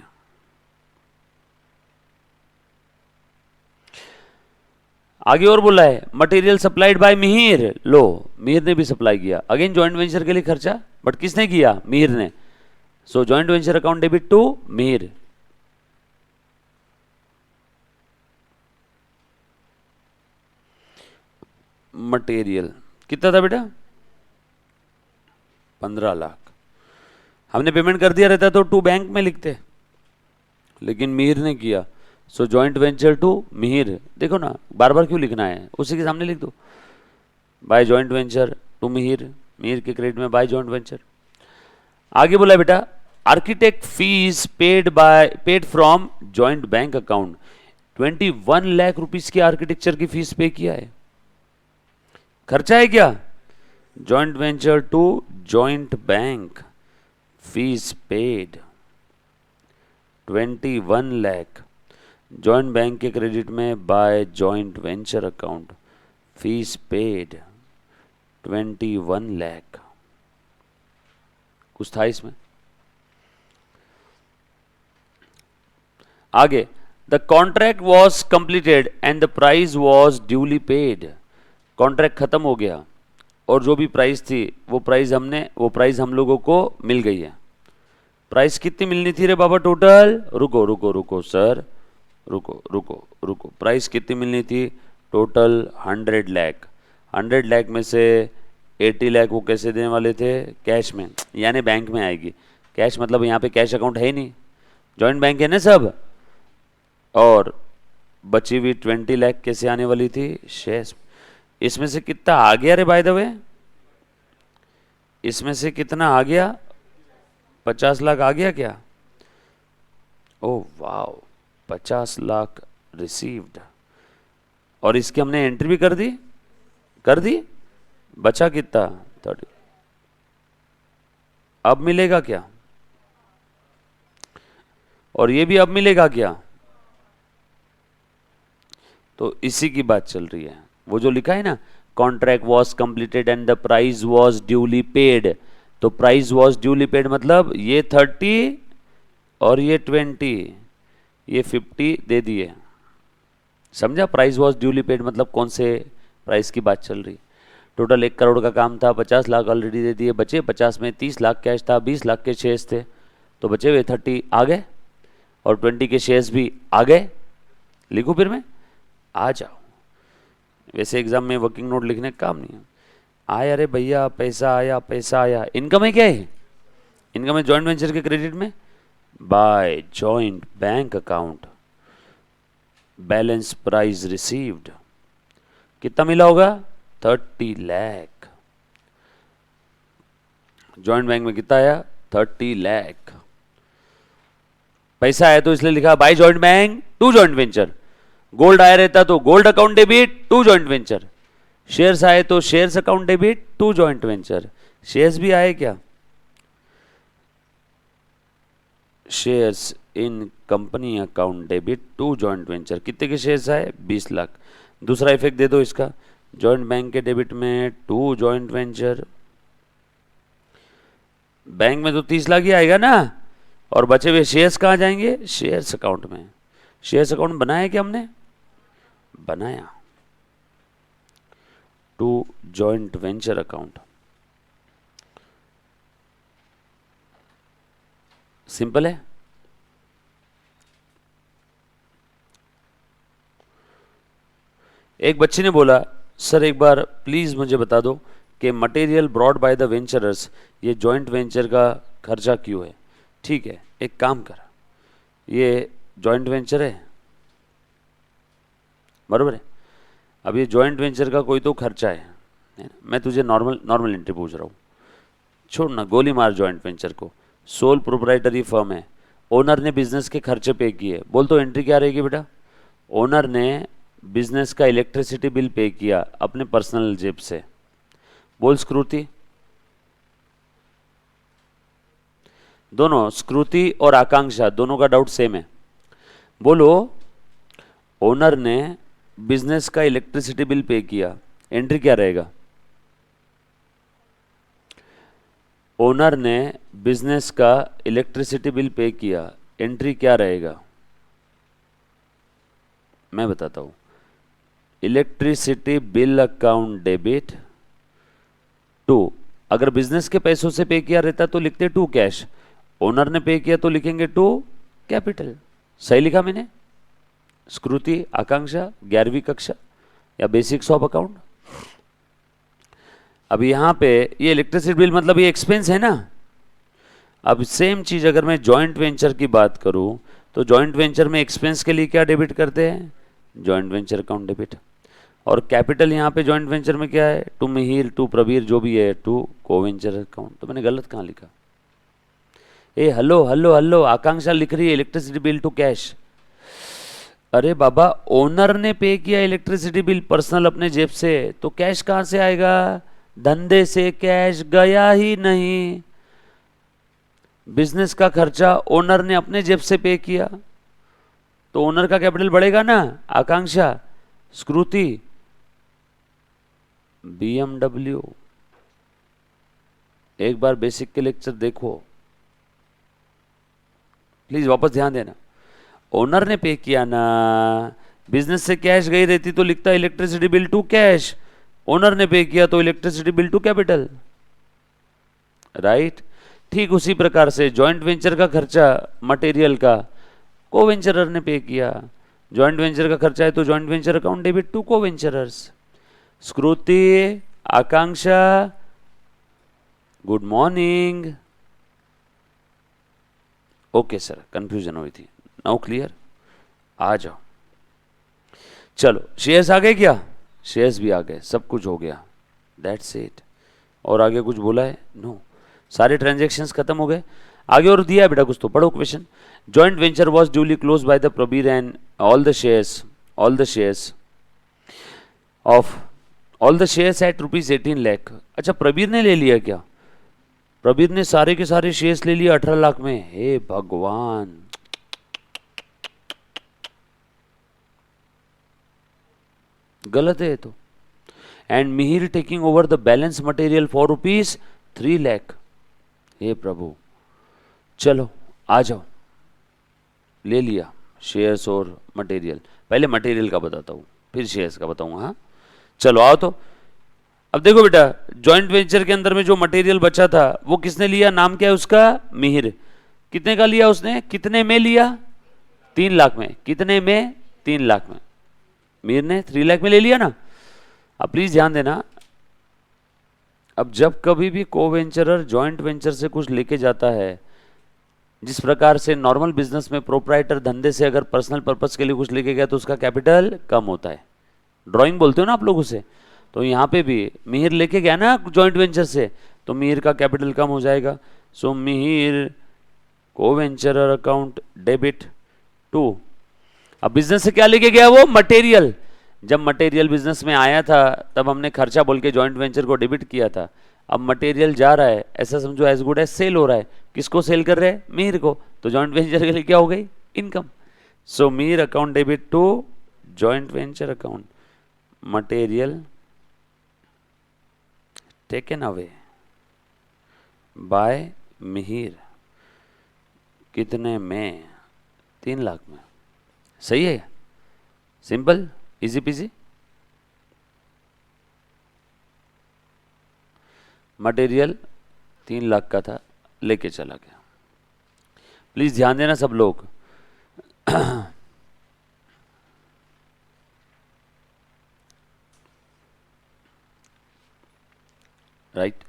आगे और बोला है मटेरियल सप्लाइड बाय मिहिर, लो मिहिर ने भी सप्लाई किया, अगेन जॉइंट वेंचर के लिए खर्चा, बट किसने किया, मिहिर ने। So joint venture account debit to Mihir. Material कितना था बेटा, 15 लाख। हमने पेमेंट कर दिया रहता तो टू बैंक में लिखते, लेकिन मिहिर ने किया। So joint venture to Mihir. देखो ना बार बार क्यों लिखना है, उसी के सामने लिख दो, by joint venture to Mihir, Mihir के क्रेडिट में बाय जॉइंट वेंचर। आगे बोला बेटा, architect fees paid from joint bank account, 21 lakh rupees की आर्किटेक्चर की फीस पे किया है। खर्चा है क्या, joint venture to joint bank, fees paid 21 lakh, joint bank के क्रेडिट में by joint venture account, fees paid 21 lakh. कुछ था इसमें आगे, the contract was completed and the price was duly paid. Contract खत्म हो गया और जो भी प्राइस थी वो प्राइस हम लोगों को मिल गई है। प्राइस कितनी मिलनी थी रे बाबा टोटल, रुको रुको रुको सर, रुको रुको रुको, प्राइस कितनी मिलनी थी टोटल, 100 लाख। 100 लाख में से 80 लाख वो कैसे देने वाले थे, कैश में, यानी बैंक में आएगी। कैश मतलब यहाँ पे कैश अकाउंट है ही नहीं, जॉइंट बैंक है ना सब। और बची हुई 20 लाख कैसे आने वाली थी, शेयर्स। इसमें से कितना आ गया रे बाय द वे, इसमें से कितना आ गया, 50 लाख आ गया क्या, ओ वाओ, 50 लाख रिसीव्ड। और इसकी हमने एंट्री भी कर दी, बचा कितना, 30। अब मिलेगा क्या, और ये भी अब मिलेगा क्या, तो इसी की बात चल रही है। वो जो लिखा है ना, contract was completed and the price was duly paid, तो प्राइस वॉज ड्यूली पेड मतलब ये 30 और ये 20, ये 50 दे दिए। समझा? प्राइस वॉज ड्यूली पेड मतलब कौन से प्राइस की बात चल रही। टोटल 1 करोड़ का काम था, 50 लाख ऑलरेडी दे दिए, बचे 50 में 30 लाख कैश था, 20 लाख के शेयर्स थे, तो बचे हुए 30 आ गए और 20 के शेयर्स भी आ गए। लिखूं फिर मैं? आ जाओ। वैसे एग्जाम में वर्किंग नोट लिखने का काम नहीं है। आया अरे भैया पैसा आया, पैसा आया। इनकम है क्या है? इनकम है जॉइंट वेंचर के क्रेडिट में by joint bank account, balance price received, कितना मिला होगा? 30 लाख। जॉइंट बैंक में कितना आया? 30 लाख। पैसा आया तो इसलिए लिखा by joint bank to joint venture. Gold आया रहता तो gold account debit to joint venture. Shares आए तो shares account debit to joint venture. Shares भी आए क्या? Shares in company account debit to joint venture. कितने के शेयर्स आए? 20 लाख। दूसरा इफेक्ट दे दो इसका, जॉइंट बैंक के डेबिट में टू जॉइंट वेंचर। बैंक में तो 30 लाख ही आएगा ना, और बचे हुए शेयर्स कहाँ जाएंगे? शेयर्स अकाउंट में। शेयर्स अकाउंट बनाया क्या हमने? बनाया। To joint venture account. Simple है। एक बच्चे ने बोला सर एक बार प्लीज मुझे बता दो कि material brought by the venturers, ये जॉइंट वेंचर का खर्चा क्यों है? ठीक है, एक काम कर, ये जॉइंट वेंचर है, बरोबर है। अब ये जॉइंट वेंचर का कोई तो खर्चा है ना? मैं तुझे नॉर्मल एंट्री पूछ रहा हूँ, छोड़ ना, गोली मार जॉइंट वेंचर को। सोल प्रोप्राइटरी फर्म है, ओनर ने बिजनेस के खर्चे पे किए, बोल तो एंट्री क्या रहेगी बेटा? ओनर ने बिजनेस का इलेक्ट्रिसिटी बिल पे किया अपने पर्सनल जेब से। बोल स्क्रूति। दोनों स्क्रूति और आकांक्षा दोनों का डाउट सेम है। बोलो ओनर ने बिजनेस का इलेक्ट्रिसिटी बिल पे किया, एंट्री क्या रहेगा? ओनर ने बिजनेस का इलेक्ट्रिसिटी बिल पे किया, एंट्री क्या रहेगा? मैं बताता हूं, electricity bill account debit to, अगर बिजनेस के पैसों से पे किया रहता तो लिखते टू कैश, ओनर ने पे किया तो लिखेंगे टू कैपिटल। सही लिखा मैंने? स्क्रूति, आकांक्षा, 11वीं कक्षा या बेसिक्स ऑफ अकाउंट। अब यहां पे ये इलेक्ट्रिसिटी बिल मतलब ये एक्सपेंस है ना। अब सेम चीज अगर मैं जॉइंट वेंचर की बात करूं तो जॉइंट वेंचर में एक्सपेंस के लिए क्या डेबिट करते हैं? Joint venture account debit. और कैपिटल यहाँ पे जॉइंट वेंचर में क्या है? टू मिहिर, टू प्रबीर, जो भी है, टू कोवेंचर अकाउंट। तो मैंने गलत कहाँ लिखा? ए हेलो हेलो हेलो, आकांक्षा लिख रही है इलेक्ट्रिसिटी बिल टू कैश। अरे बाबा, ओनर ने पे किया इलेक्ट्रिसिटी बिल पर्सनल अपने जेब से, तो कैश कहां से आएगा? धंधे से कैश गया ही नहीं। बिजनेस का खर्चा ओनर ने अपने जेब से पे किया, तो ओनर का कैपिटल बढ़ेगा ना। आकांक्षा, स्क्रूति, BMW। एक बार बेसिक के लेक्चर देखो प्लीज, वापस ध्यान देना। ओनर ने पे किया ना, बिजनेस से कैश गई रहती तो लिखता electricity bill to cash, owner ने पे किया तो electricity bill to capital, right. ठीक उसी प्रकार से जॉइंट वेंचर का खर्चा मटेरियल का कोवेंचरर ने पे किया, जॉइंट वेंचर का खर्चा है तो joint venture account debit to coventurers. Shruti, Akanksha, good morning. Okay sir, confusion हुई थी, नाउ क्लियर। आ जाओ, चलो शेयर्स आ गए क्या? शेयर्स भी आ गए, सब कुछ हो गया, दैट्स इट। और आगे कुछ बोला है? नो, सारे ट्रांजैक्शंस खत्म हो गए। आगे और दिया है बेटा कुछ तो पढ़ो question. Joint venture was duly close by the Prabir and all the shares at ₹18 lakh. अच्छा, प्रबीर ने ले लिया क्या? प्रबीर ने सारे के सारे शेयर्स ले लिए 18 लाख में। हे भगवान, गलत है तो। And Mihir taking over the balance material for ₹3 lakh. हे प्रभु, चलो आ जाओ, ले लिया शेयर्स और मटेरियल। पहले मटेरियल का बताता हूँ, फिर शेयर्स का बताऊंगा। हाँ, चलो आओ। तो अब देखो बेटा, जॉइंट वेंचर के अंदर में जो मटेरियल बचा था वो किसने लिया? नाम क्या है उसका? मिहिर। कितने का लिया उसने? कितने में लिया? 3 लाख में। कितने में? 3 लाख में। मिहिर ने 3 लाख में ले लिया ना। अब प्लीज ध्यान देना, अब जब कभी भी को वेंचरर जॉइंट वेंचर से कुछ लेके जाता है, जिस प्रकार से नॉर्मल बिजनेस में प्रोप्राइटर धंधे से अगर पर्सनल पर्पस के लिए कुछ लेके गया तो उसका कैपिटल कम होता है, ड्राइंग बोलते हो ना आप लोग उसे। तो यहाँ पे भी मिहिर लेके गया ना जॉइंट वेंचर से, तो मिहिर का कैपिटल कम हो जाएगा। सो मिहिर को वेंचरर अकाउंट डेबिट टू। अब बिजनेस से क्या लेके गया वो? मटेरियल। जब मटेरियल बिजनेस में आया था तब हमने खर्चा बोल के जॉइंट वेंचर को डेबिट किया था। अब मटेरियल जा रहा है, ऐसा समझो एज गुड एज सेल हो रहा है। किसको सेल कर रहे हैं? मिहिर को। तो जॉइंट वेंचर के लिए क्या हो गई? Income. So Mihir account debit to joint venture account, material taken away by Mihir. कितने में? 3 लाख में। सही है, simple, easy peasy. Material 3 lakh का था, लेके चला गया। प्लीज ध्यान देना सब लोग। राइट।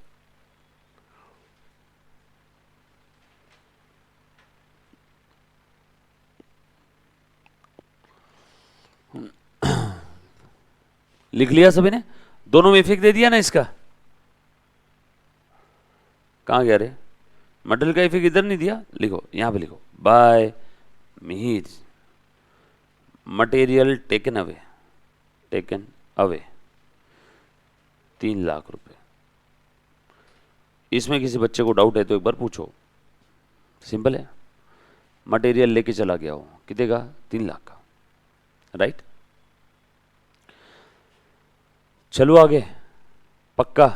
लिख लिया सभी ने? दोनों में इफेक्ट दे दिया ना इसका? कहां गया रे? मटेरियल का इफेक्ट इधर नहीं दिया, लिखो यहां पे लिखो, by Mihir material taken away, taken away 3 lakh रुपए। इसमें किसी बच्चे को डाउट है तो एक बार पूछो, सिंपल है। मटेरियल लेके चला गया हो, कितने का? 3 लाख का, राइट। चलो आगे, पक्का?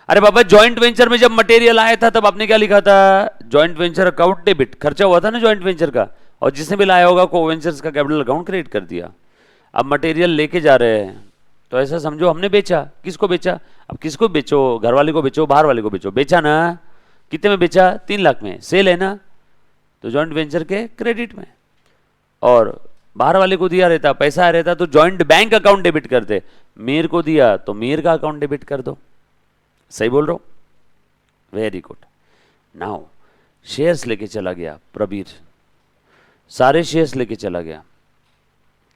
अरे बाबा, जॉइंट वेंचर में जब मटेरियल आया था तब आपने क्या लिखा था? जॉइंट वेंचर अकाउंट डेबिट, खर्चा हुआ था ना जॉइंट वेंचर का, और जिसने भी लाया होगा को वेंचर्स का कैपिटल अकाउंट क्रिएट कर दिया। अब मटेरियल लेके जा रहे हैं तो ऐसा समझो हमने बेचा। किसको बेचा? अब किसको बेचो? घर वाले को बेचो, बाहर वाले को बेचो। बेचा ना? कितने में बेचा? 3 लाख में। सेल है ना, तो जॉइंट वेंचर के क्रेडिट में। और बाहर वाले को दिया रहता, पैसा आ रहता तो जॉइंट बैंक अकाउंट डेबिट करते। मीर को दिया तो मीर का अकाउंट डेबिट कर दो। सही बोल रहा हूं? Very good. नाउ शेयर्स लेके चला गया प्रबीर, सारे शेयर्स लेके चला गया।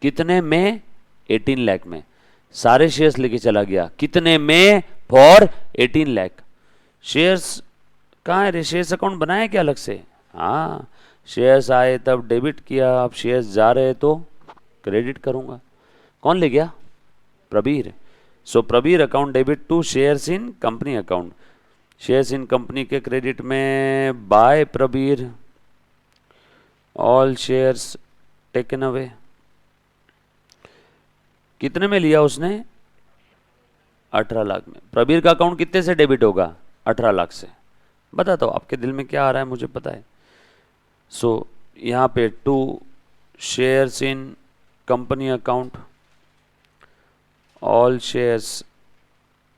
कितने में? 18 लाख में। सारे शेयर्स लेके चला गया कितने में? फॉर 18 लाख। शेयर्स कहाँ है रे? शेयर्स अकाउंट बनाया क्या अलग से? हाँ, शेयर्स आए तब डेबिट किया, अब शेयर्स जा रहे तो क्रेडिट करूंगा। कौन ले गया? Prabir. So Prabir account debit to shares in company account. Shares in company के क्रेडिट में by Prabir, all shares taken away. कितने में लिया उसने? 18 लाख में। प्रबीर का अकाउंट कितने से डेबिट होगा? 18 लाख से। बताता हूं आपके दिल में क्या आ रहा है, मुझे पता है। सो यहां पे to shares in company account, all shares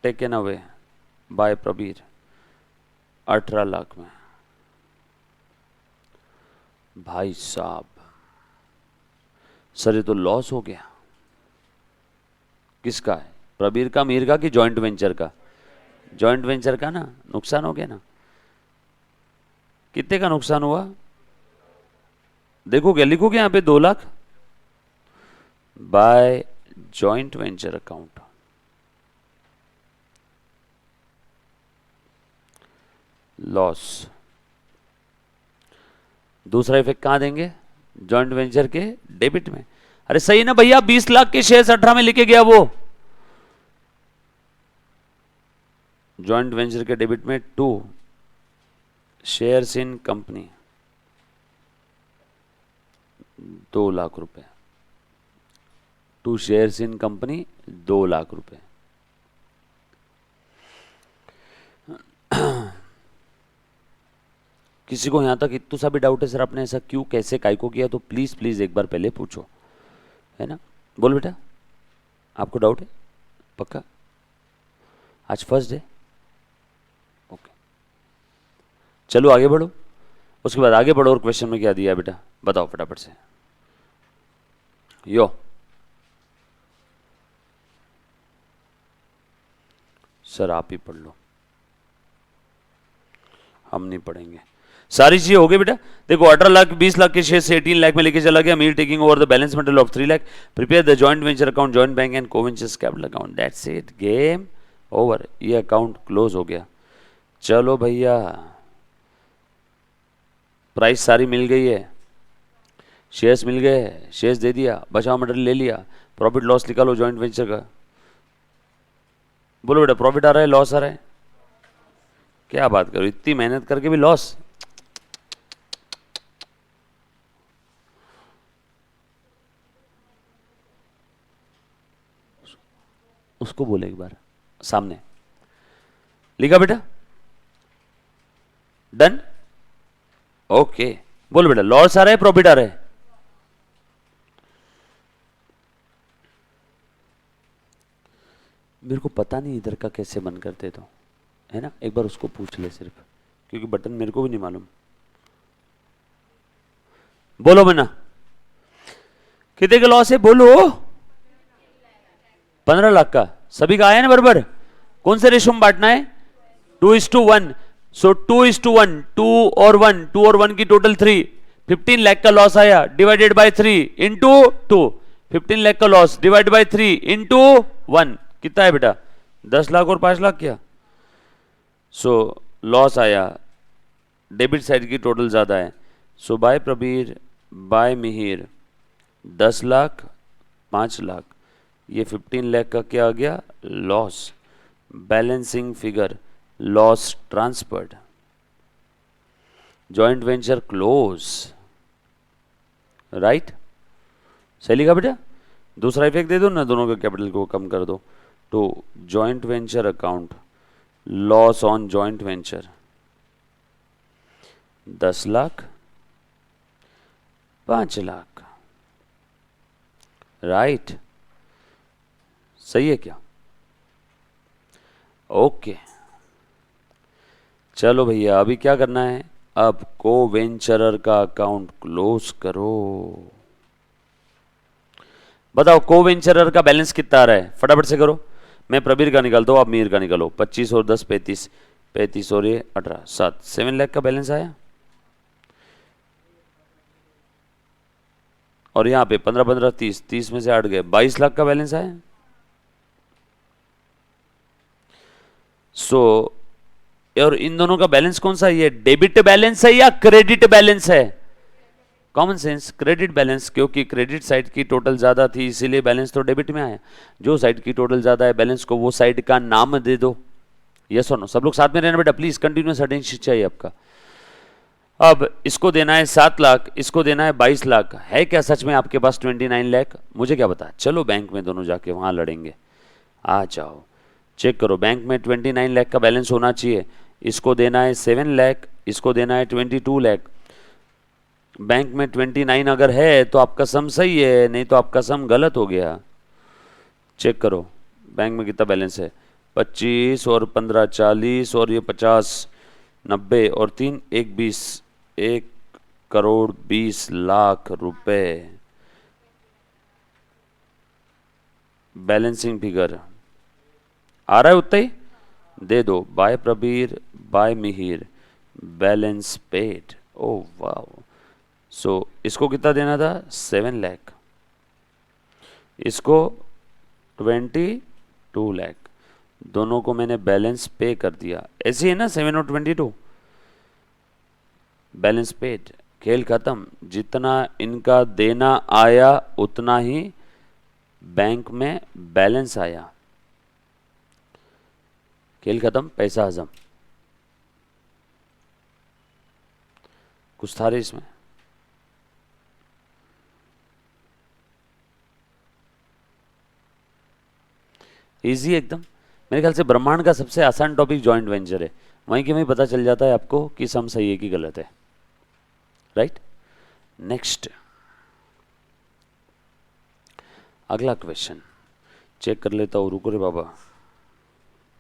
taken away by Prabir, 18 lakh में। भाई साहब, सर ये तो लॉस हो गया। किसका है? प्रबीर का, मीर का कि जॉइंट वेंचर का? जॉइंट वेंचर का ना, नुकसान हो गया ना। कितने का नुकसान हुआ? देखोगे, लिखोगे यहां पे 2 lakh by joint venture account. Loss. दूसरा इफेक्ट कहां देंगे? जॉइंट वेंचर के डेबिट में। अरे सही ना भैया, 20 लाख के शेयर्स 18 में लेके गया वो। जॉइंट वेंचर के डेबिट में to shares in company, 2 lakh रुपए। 2 शेयर्स इन कंपनी 2 लाख रुपए। किसी को यहां तक इतना सा भी डाउट है सर आपने ऐसा क्यों कैसे काय को किया, तो प्लीज प्लीज एक बार पहले पूछो, है ना। बोल बेटा, आपको डाउट है पक्का? आज फर्स्ट डे, ओके चलो आगे बढ़ो। उसके बाद आगे बढ़ो और क्वेश्चन में क्या दिया है बेटा बताओ फटाफट से। यो सर आप ही पढ़ लो, हम नहीं पढ़ेंगे। सारी चीजें हो गई बेटा। देखो 18 लाख 20 लाख के शेयर से 18 लाख में लेके चला गया। Mihir taking over the balance metal of 3 lakh. Prepare the joint venture account, joint bank and coventurers capital account. That's it, game over. ये अकाउंट क्लोज हो गया। चलो भैया, प्राइस सारी मिल गई है, शेयर्स मिल गए, शेयर्स दे दिया, बचाव मटेरियल ले लिया, प्रॉफिट लॉस निकालो जॉइंट वेंचर का। बोलो बेटा, प्रॉफिट आ रहा है लॉस आ रहा है? क्या बात करो, इतनी मेहनत करके भी लॉस। उसको बोले एक बार सामने, लिखा बेटा? Done, okay. बोलो बेटा, लॉस आ रहा है प्रॉफिट आ रहा है? मेरे को पता नहीं इधर का कैसे बंद करते तो, है ना, एक बार उसको पूछ ले सिर्फ, क्योंकि बटन मेरे को भी नहीं मालूम। बोलो मना, कितने का लॉस है बोलो? 15 लाख का। सभी का आया ना बराबर? कौन से रेशो में बांटना है? 2:1। सो 2:1, 2 और 1, 2 और 1 की टोटल 3। 15 लाख का लॉस आया, डिवाइडेड बाय 3 इंटू 2। 15 लाख का लॉस डिवाइड बाय 3 इंटू 1 कितना है बेटा? 10 लाख और 5 लाख क्या? सो लॉस आया, डेबिट साइड की टोटल ज्यादा है। सो बाय प्रबीर बाय मिहिर 10 लाख 5 लाख, ये 15 लाख का क्या आ गया? Loss. Balancing figure loss transferred, joint venture close, right? सही लिखा बेटा? दूसरा इफेक्ट दे दो ना, दोनों के कैपिटल को कम कर दो। तो joint venture account, loss on joint venture 10 lakh 5 lakh, right? सही है क्या? ओके चलो भैया, अभी क्या करना है? अब को वेंचरर का अकाउंट क्लोज करो। बताओ को वेंचरर का बैलेंस कितना आ रहा है, फटाफट से करो। मैं प्रबीर का निकालता हूं, आप मीर का निकालो। 25 और 10 35, 35 और ये 18 7, 7 लाख का बैलेंस आया। और यहां पे 15 15 30, 30 में से 8 गए, 22 लाख का बैलेंस आया। सो और इन दोनों का बैलेंस कौन सा है? ये डेबिट बैलेंस है या क्रेडिट बैलेंस है? कॉमन सेंस, क्रेडिट बैलेंस, क्योंकि क्रेडिट साइड की टोटल ज्यादा थी इसीलिए बैलेंस तो डेबिट में आया। जो साइड की टोटल ज्यादा है बैलेंस को वो साइड का नाम दे दो। यस और नो? सब लोग साथ में रहना बेटा प्लीज, कंटिन्यूअस अटेंशन चाहिए आपका। अब इसको देना है 7 लाख, इसको देना है 22 लाख। है क्या सच में आपके पास 29 लाख? मुझे क्या पता, चलो बैंक में दोनों जाके वहां लड़ेंगे। आ जाओ, चेक करो। बैंक में 29 लाख का बैलेंस होना चाहिए। इसको देना है 7 लाख, इसको देना है 22 लाख। बैंक में 29 अगर है तो आपका सम सही है, नहीं तो आपका सम गलत हो गया। चेक करो बैंक में कितना बैलेंस है। 25 और 15 40 और ये 50 90 और 3 1 20, 1 करोड़ 20 लाख रुपए बैलेंसिंग फिगर आ रहा है। उतना ही दे दो। By Prabir by Mihir balance paid. Oh वाह। सो इसको कितना देना था? 7 लाख, इसको 22 लाख। दोनों को मैंने बैलेंस पे कर दिया। ऐसे है ना 7 और 22 बैलेंस पेड। खेल खत्म। जितना इनका देना आया उतना ही बैंक में बैलेंस आया। खेल खत्म, पैसा हजम। कुछ था रे इसमें? इजी एकदम। मेरे ख्याल से ब्रह्मांड का सबसे आसान टॉपिक जॉइंट वेंचर है, वहीं के वहीं पता चल जाता है आपको कि सम सही है कि गलत है, राइट। नेक्स्ट अगला क्वेश्चन चेक कर लेता हूँ, रुको रे बाबा,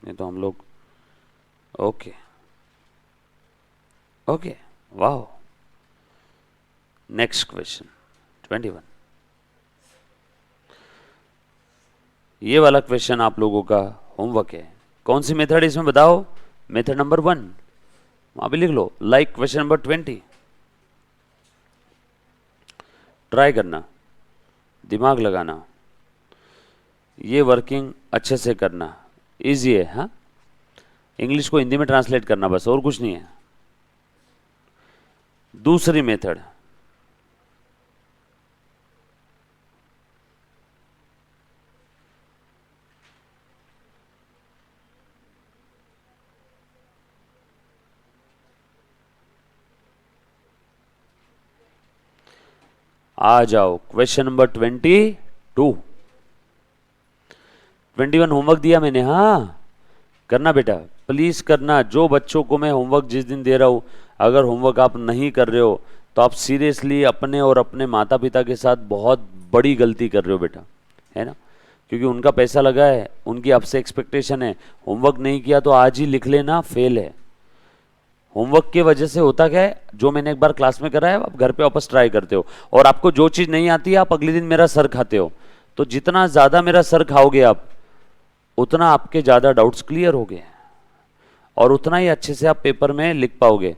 नहीं तो हम लोग ओके ओके वाह। नेक्स्ट क्वेश्चन 21, ये वाला क्वेश्चन आप लोगों का होमवर्क है। कौन सी मेथड है इसमें बताओ? मेथड नंबर 1 वहां पे लिख लो, लाइक क्वेश्चन नंबर 20। ट्राई करना, दिमाग लगाना, ये वर्किंग अच्छे से करना, इजी है। हाँ, इंग्लिश को हिंदी में ट्रांसलेट करना बस, और कुछ नहीं है। दूसरी मेथड, आ जाओ क्वेश्चन नंबर 22। 21 होमवर्क दिया मैंने, हाँ करना बेटा, प्लीज करना। जो बच्चों को मैं होमवर्क जिस दिन दे रहा हूं, अगर होमवर्क आप नहीं कर रहे हो तो आप सीरियसली अपने और अपने माता पिता के साथ बहुत बड़ी गलती कर रहे हो बेटा, है ना। क्योंकि उनका पैसा लगा है, उनकी आपसे एक्सपेक्टेशन है। होमवर्क नहीं किया तो आज ही लिख लेना, फेल है। होमवर्क की वजह से होता क्या है, जो मैंने एक बार क्लास में करा है आप घर पे वापस ट्राई करते हो, और आपको जो चीज नहीं आती है आप अगले दिन मेरा सर खाते हो। तो जितना ज्यादा मेरा सर खाओगे आप, उतना आपके ज्यादा डाउट्स क्लियर हो गए और उतना ही अच्छे से आप पेपर में लिख पाओगे।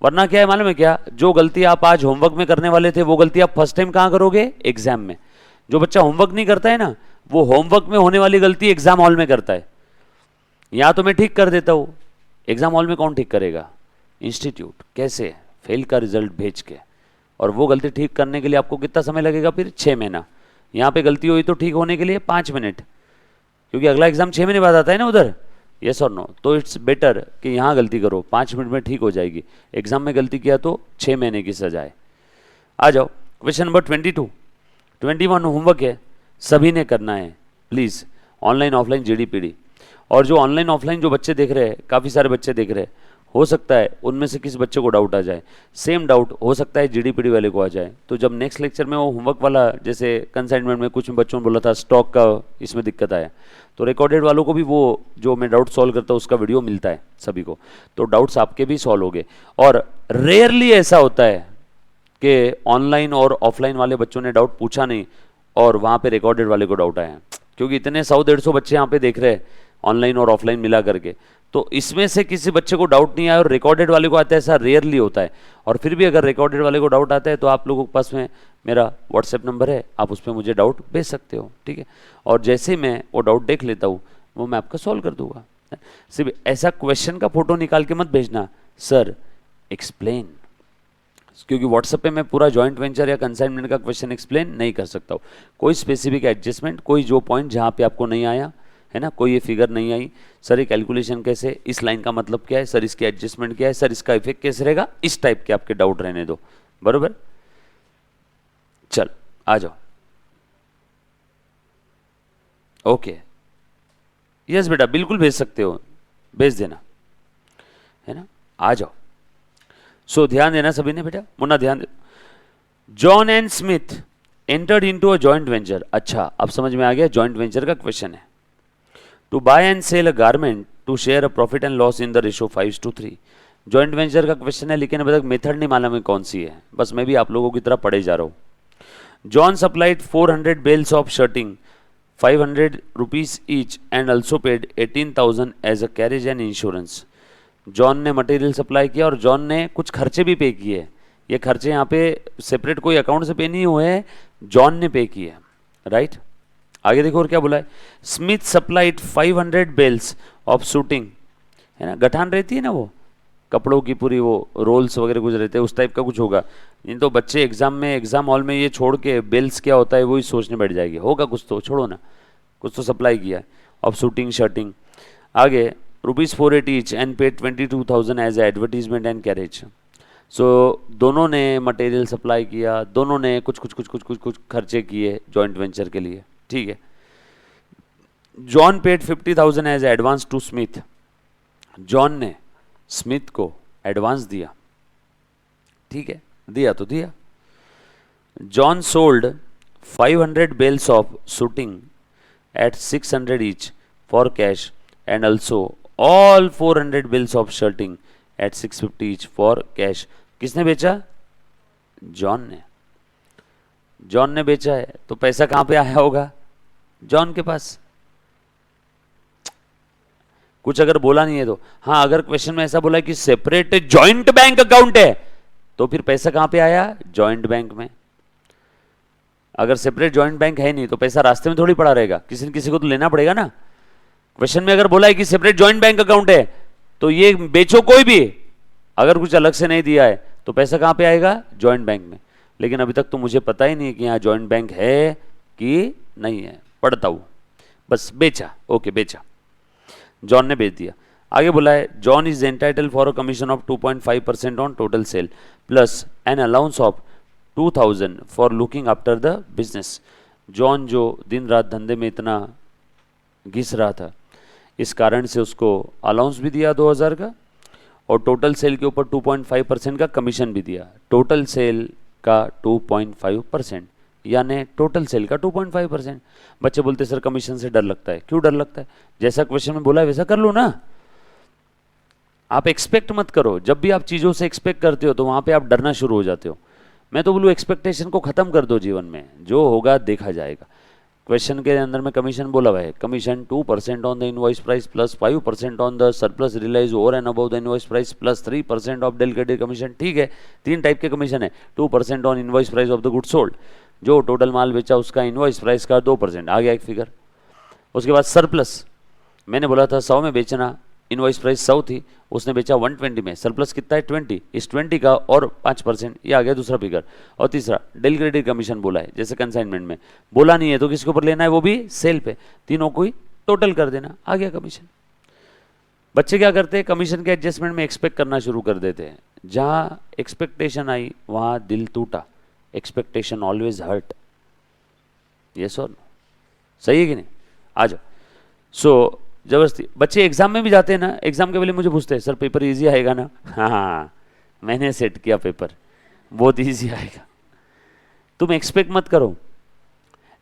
वरना क्या है मालूम है क्या, जो गलती आप आज होमवर्क में करने वाले थे वो गलती आप फर्स्ट टाइम कहां करोगे? एग्जाम में। जो बच्चा होमवर्क नहीं करता है ना, वो होमवर्क में होने वाली गलती एग्जाम हॉल में करता है। यहां तो मैं ठीक कर देता हूं, एग्जाम हॉल में कौन ठीक करेगा? इंस्टीट्यूट। कैसे? फेल का रिजल्ट भेज के। और वो गलती ठीक करने के लिए आपको कितना समय लगेगा? फिर 6 महीना। यहाँ पे गलती हुई तो ठीक होने के लिए 5 मिनट, क्योंकि अगला एग्जाम 6 महीने बाद आता है ना उधर। यस और नो? तो इट्स बेटर कि यहाँ गलती करो, 5 मिनट में ठीक हो जाएगी। एग्जाम में गलती किया तो 6 महीने की सजा है। आ जाओ क्वेश्चन नंबर 22। 21 होमवर्क है, सभी ने करना है प्लीज, ऑनलाइन ऑफलाइन जीडीपीडी। और जो ऑनलाइन ऑफलाइन जो बच्चे देख रहे हैं, काफी सारे बच्चे देख रहे हैं, हो सकता है उनमें से किसी बच्चे को डाउट आ जाए, सेम डाउट हो सकता है जीडीपीडी वाले को आ जाए। तो जब नेक्स्ट लेक्चर में वो होमवर्क वाला, जैसे कंसाइनमेंट में कुछ बच्चों ने बोला था स्टॉक का इसमें दिक्कत आया, तो रिकॉर्डेड वालों को भी वो जो मैं डाउट सॉल्व करता हूँ उसका वीडियो मिलता है सभी को, तो डाउट्स आपके भी सॉल्व हो गए। और रेयरली ऐसा होता है कि ऑनलाइन और ऑफलाइन वाले बच्चों ने डाउट पूछा नहीं और वहाँ पे रिकॉर्डेड वाले को डाउट आया, क्योंकि इतने 100-150 बच्चे यहाँ पे देख रहे हैं ऑनलाइन और ऑफलाइन मिला करके, तो इसमें से किसी बच्चे को डाउट नहीं आया और रिकॉर्डेड वाले को आता है, ऐसा रेयरली होता है। और फिर भी अगर रिकॉर्डेड वाले को डाउट आता है तो आप लोगों के पास में मेरा व्हाट्सएप नंबर है, आप उस पर मुझे डाउट भेज सकते हो, ठीक है। और जैसे ही मैं वो डाउट देख लेता हूँ वो मैं आपका सॉल्व कर दूंगा। सिर्फ ऐसा क्वेश्चन का फोटो निकाल के मत भेजना, सर एक्सप्लेन, क्योंकि व्हाट्सएप पे मैं पूरा जॉइंट वेंचर या कंसाइनमेंट का क्वेश्चन एक्सप्लेन नहीं कर सकता हूँ। कोई स्पेसिफिक एडजस्टमेंट, कोई जो पॉइंट जहाँ पे आपको नहीं आया है ना, कोई ये फिगर नहीं आई, सर ये कैलकुलेशन कैसे, इस लाइन का मतलब क्या है, सर इसकी एडजस्टमेंट क्या है, सर इसका इफेक्ट कैसे रहेगा, इस टाइप के आपके डाउट रहने दो, बरोबर। चल आ जाओ। ओके, यस बेटा बिल्कुल भेज सकते हो, भेज देना, है ना। आ जाओ। सो ध्यान देना सभी ने बेटा, मुन्ना ध्यान दे। John and Smith entered into a joint venture. अच्छा अब समझ में आ गया, जॉइंट वेंचर का क्वेश्चन है। To buy and sell a garment to share a profit and loss in the ratio 5:3। Joint venture का क्वेश्चन है, लेकिन अभी तक मेथड नहीं मालूम है कौन सी है, बस मैं भी आप लोगों की तरह पढ़े जा रहा हूं। John supplied 400 bales of shirting 500 rupees each and also paid 18,000 as a carriage and insurance. John ने मटेरियल सप्लाई किया और जॉन ने कुछ खर्चे भी पे किए। ये खर्चे यहाँ पे सेपरेट कोई अकाउंट से पे नहीं हुए हैं, जॉन ने पे किए, राइट। आगे देखो और क्या बोला है, Smith supplied 500 bales of shooting, है ना, गठान रहती है ना वो कपड़ों की पूरी, वो रोल्स वगैरह कुछ रहते हैं, उस टाइप का कुछ होगा। इन तो बच्चे एग्जाम में, एग्जाम हॉल में ये छोड़ के बेल्स क्या होता है वही सोचने बैठ जाएगी, होगा कुछ तो, छोड़ो ना, कुछ तो सप्लाई किया है ऑफ शूटिंग शर्टिंग। आगे ₹480 each and paid 22,000 as advertisement and carriage. So दोनों ने मटेरियल सप्लाई किया, दोनों ने कुछ कुछ कुछ कुछ कुछ कुछ खर्चे किए जॉइंट वेंचर के लिए, ठीक है। John paid 50,000 as advance to Smith. John ने स्मिथ को एडवांस दिया, ठीक है, दिया तो दिया। John sold 500 bales of shooting at 600 each for cash and also all 400 bales of shirting at 650 each for cash. किसने बेचा? जॉन ने। जॉन ने बेचा है तो पैसा कहां पे आया होगा? जॉन के पास। कुछ अगर बोला नहीं है तो, हाँ अगर क्वेश्चन में ऐसा बोला है कि सेपरेट जॉइंट बैंक अकाउंट है तो फिर पैसा कहां पे आया? जॉइंट बैंक में। अगर सेपरेट जॉइंट बैंक है नहीं तो पैसा रास्ते में थोड़ी पड़ा रहेगा, किसी न किसी को तो लेना पड़ेगा ना। क्वेश्चन में अगर बोला है कि सेपरेट जॉइंट बैंक अकाउंट है तो ये बेचो कोई भी, अगर कुछ अलग से नहीं दिया है तो पैसा कहां पे आएगा? जॉइंट बैंक में। लेकिन अभी तक तो मुझे पता ही नहीं है कि यहां जॉइंट बैंक है कि नहीं है, पढ़ता हूं बस। बेचा, ओके बेचा, जॉन ने बेच दिया। आगे बोला है John is entitle for a commission of 2.5% on total sale plus an allowance of 2000 for looking after the business. John जो दिन रात धंधे में इतना घिस रहा था, इस कारण से उसको अलाउंस भी दिया 2000 का, और टोटल सेल के ऊपर 2.5% का कमीशन भी दिया। टोटल सेल का 2.5%, यानी टोटल सेल का 2.5%। बच्चे बोलते सर कमीशन से डर लगता है। क्यों डर लगता है? जैसा क्वेश्चन में बोला है वैसा कर लो ना। आप एक्सपेक्ट मत करो। जब भी आप चीज़ों से एक्सपेक्ट करते हो तो वहाँ पे आप डरना शुरू हो जाते हो। मैं तो बोलूँ एक्सपेक्टेशन को ख़त्म कर दो जीवन में, जो होगा देखा जाएगा। क्वेश्चन के अंदर में कमीशन बोला हुआ है, commission 2% on the invoice price plus 5% on the surplus realise over and above the invoice price plus 3% of delegated commission. ठीक है, 3 टाइप के कमीशन है। 2% on invoice price of the good sold, जो टोटल माल बेचा उसका इनवॉइस प्राइस का 2%, आ गया एक फिगर। उसके बाद सरप्लस, मैंने बोला था 100 में बेचना, इनवॉइस प्राइस 100 थी, उसने बेचा 120 में, सरप्लस कितना है 20, इस 20 का और 5%, ये आ गया दूसरा फिगर। और तीसरा डेलीगेटेड कमीशन बोला है, जैसे कंसाइनमेंट में बोला नहीं है तो किसके ऊपर लेना है, वो भी सेल पे, तीनों को ही टोटल कर देना, आ गया कमीशन। बच्चे क्या करते हैं, कमीशन के एडजस्टमेंट में एक्सपेक्ट करना शुरू कर देते हैं। जहां एक्सपेक्टेशन आई वहां दिल टूटा। एक्सपेक्टेशन ऑलवेज हर्ट, यस और नो, सही है कि नहीं? आ जाओ। सो जबरदस्ती बच्चे एग्जाम में भी जाते हैं ना, एग्जाम के पहले मुझे पूछते हैं सर पेपर इजी आएगा ना? हाँ, मैंने सेट किया पेपर बहुत इजी आएगा। तुम एक्सपेक्ट मत करो,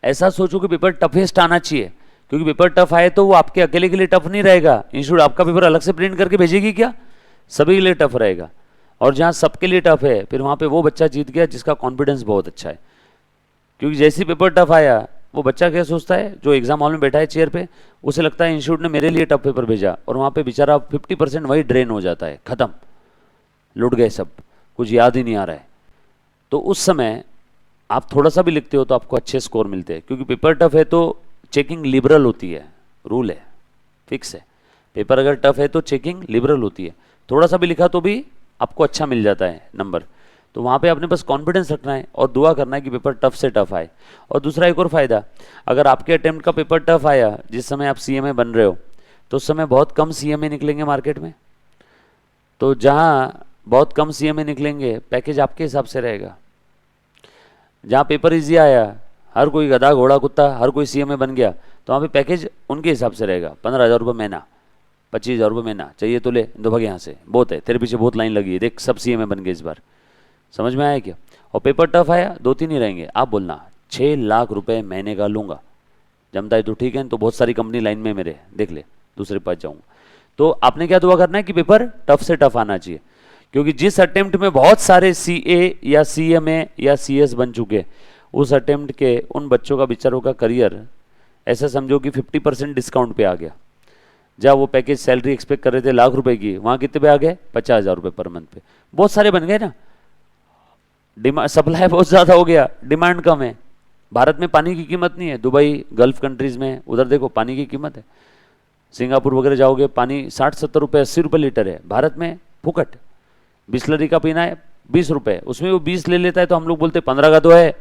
ऐसा सोचो कि पेपर टफेस्ट आना चाहिए, क्योंकि पेपर टफ आए तो वो आपके अकेले के लिए टफ नहीं रहेगा। इंस्टीट्यूट आपका पेपर अलग से प्रिंट करके भेजेगी क्या? सभी के लिए टफ रहेगा। और जहाँ सबके लिए टफ है फिर वहाँ पे वो बच्चा जीत गया जिसका कॉन्फिडेंस बहुत अच्छा है। क्योंकि जैसे ही पेपर टफ आया वो बच्चा क्या सोचता है, जो एग्जाम हॉल में बैठा है चेयर पे, उसे लगता है इंस्टीट्यूट ने मेरे लिए टफ पेपर भेजा, और वहाँ पे बेचारा 50% वही ड्रेन हो जाता है, खत्म, लुट गए सब, कुछ याद ही नहीं आ रहा है। तो उस समय आप थोड़ा सा भी लिखते हो तो आपको अच्छे स्कोर मिलते हैं, क्योंकि पेपर टफ है तो चेकिंग लिबरल होती है, रूल है, फिक्स है। पेपर अगर टफ है तो चेकिंग लिबरल होती है, थोड़ा सा भी लिखा तो भी आपको अच्छा मिल जाता है नंबर। तो वहाँ पे आपने बस कॉन्फिडेंस रखना है और दुआ करना है कि पेपर टफ से टफ आए। और दूसरा एक और फायदा, अगर आपके अटेम्प्ट का पेपर टफ आया जिस समय आप सीएमए बन रहे हो, तो उस समय बहुत कम सीएमए निकलेंगे मार्केट में। तो जहाँ बहुत कम सीएमए निकलेंगे, पैकेज आपके हिसाब से रहेगा। जहाँ पेपर इजी आया, हर कोई गधा घोड़ा कुत्ता हर कोई सीएमए बन गया, तो वहाँ पे पैकेज उनके हिसाब से रहेगा। 15,000 रुपये महीना, 25,000 रुपये महीना, चाहिए तो ले, दो भाग यहाँ से, बहुत है, तेरे पीछे बहुत लाइन लगी है, देख सब सीएमए बन गए इस बार। समझ में आया क्या? और पेपर टफ आया, 2-3 ही रहेंगे। आप बोलना 6 लाख रुपए महीने का लूंगा, जमता है तो ठीक है, तो बहुत सारी कंपनी लाइन में मेरे, देख ले, दूसरे पास जाऊंगा। तो आपने क्या दुआ करना है कि पेपर टफ से टफ आना चाहिए, क्योंकि जिस अटेम्प्ट में बहुत सारे सीए या सीएमए या सीएस बन चुके, उस अटेम्प्ट के उन बच्चों का बेचारों का करियर ऐसा समझो कि 50% डिस्काउंट पे आ गया। जहाँ वो पैकेज सैलरी एक्सपेक्ट कर रहे थे लाख रुपए की, वहाँ कितने पे आ गए? 50,000 रुपये पर मंथ पे। बहुत सारे बन गए ना, डिमांड सप्लाई बहुत ज़्यादा हो गया, डिमांड कम है। भारत में पानी की कीमत नहीं है, दुबई गल्फ कंट्रीज़ में उधर देखो पानी की कीमत है। सिंगापुर वगैरह जाओगे पानी 60-70 रुपये 80 रुपये लीटर है, भारत में फुकट। बिस्लरी का पीना है 20 रुपये, उसमें वो 20 ले लेता है तो हम लोग बोलते 15 का तो है,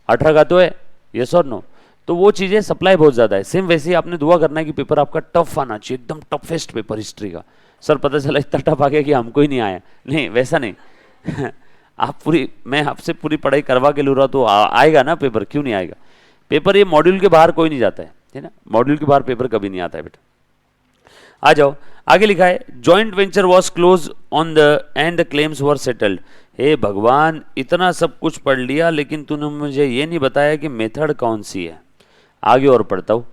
18 का तो है, यस और नो। तो वो चीज़ें सप्लाई बहुत ज़्यादा है। सेम वैसे ही आपने दुआ करना है कि पेपर आपका टफ आना चाहिए, एकदम टफेस्ट पेपर हिस्ट्री का। सर पता चला इतना टफ आ गया कि हमको ही नहीं आया, नहीं वैसा नहीं आप पूरी, मैं आपसे पूरी पढ़ाई करवा के लू रहा तो आएगा ना पेपर, क्यों नहीं आएगा? पेपर ये मॉड्यूल के बाहर कोई नहीं जाता है, है ना, मॉड्यूल के बाहर पेपर कभी नहीं आता है बेटा। आ जाओ, आगे लिखा है joint venture was close on the end the claims were settled. हे भगवान, इतना सब कुछ पढ़ लिया लेकिन तूने मुझे ये नहीं बताया कि मेथड कौन सी है। आगे और पढ़ता हूँ,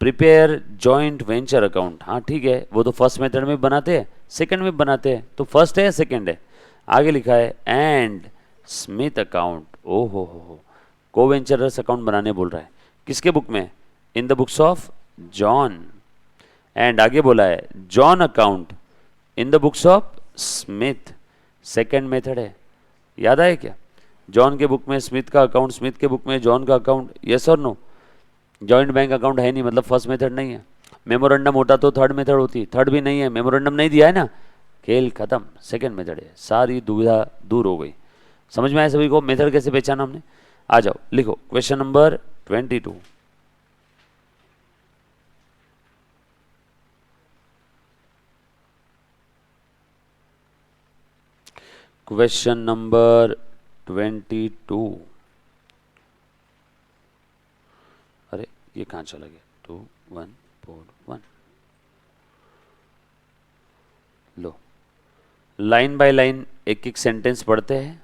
प्रिपेयर जॉइंट वेंचर अकाउंट। हाँ ठीक है, वो तो फर्स्ट मेथड में बनाते हैं, सेकंड में बनाते हैं, तो फर्स्ट है या सेकंड है। आगे लिखा है एंड स्मिथ अकाउंट। ओ हो, को वेंचरस अकाउंट बनाने बोल रहा है, किसके बुक में, in the books of John. And आगे बोला है John account in the books of Smith, second method है। याद आए क्या, जॉन के बुक में स्मिथ का अकाउंट, स्मिथ के बुक में जॉन का अकाउंट, यस और नो। जॉइंट बैंक अकाउंट है नहीं, मतलब फर्स्ट मेथड नहीं है। मेमोरेंडम होता तो थर्ड मेथड होती, थर्ड भी नहीं है, मेमोरेंडम नहीं दिया है ना, खेल खत्म, सेकंड मेथड है। सारी दुविधा दूर हो गई। समझ में आया सभी को मेथड कैसे पहचाना हमने। आ जाओ लिखो क्वेश्चन नंबर 22। Question number 22। अरे ये कहाँ चला गया, 2 1 4 1। लो, लाइन बाय लाइन एक एक सेंटेंस पढ़ते हैं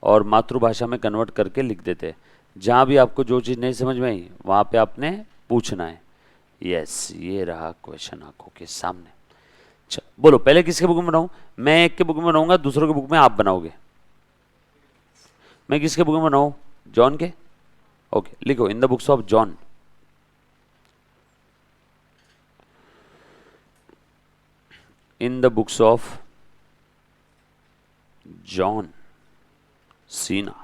और मातृभाषा में कन्वर्ट करके लिख देते हैं। जहाँ भी आपको जो चीज़ नहीं समझ में आई वहाँ पे आपने पूछना है। यस, ये रहा क्वेश्चन आंखों के सामने। बोलो पहले किसके बुक में बनाऊं, मैं एक के बुक में बनाऊंगा, दूसरों के बुक में आप बनाओगे। मैं किसके बुक में बनाऊं, जॉन के। ओके, लिखो in the books of John. In the books of John Cena.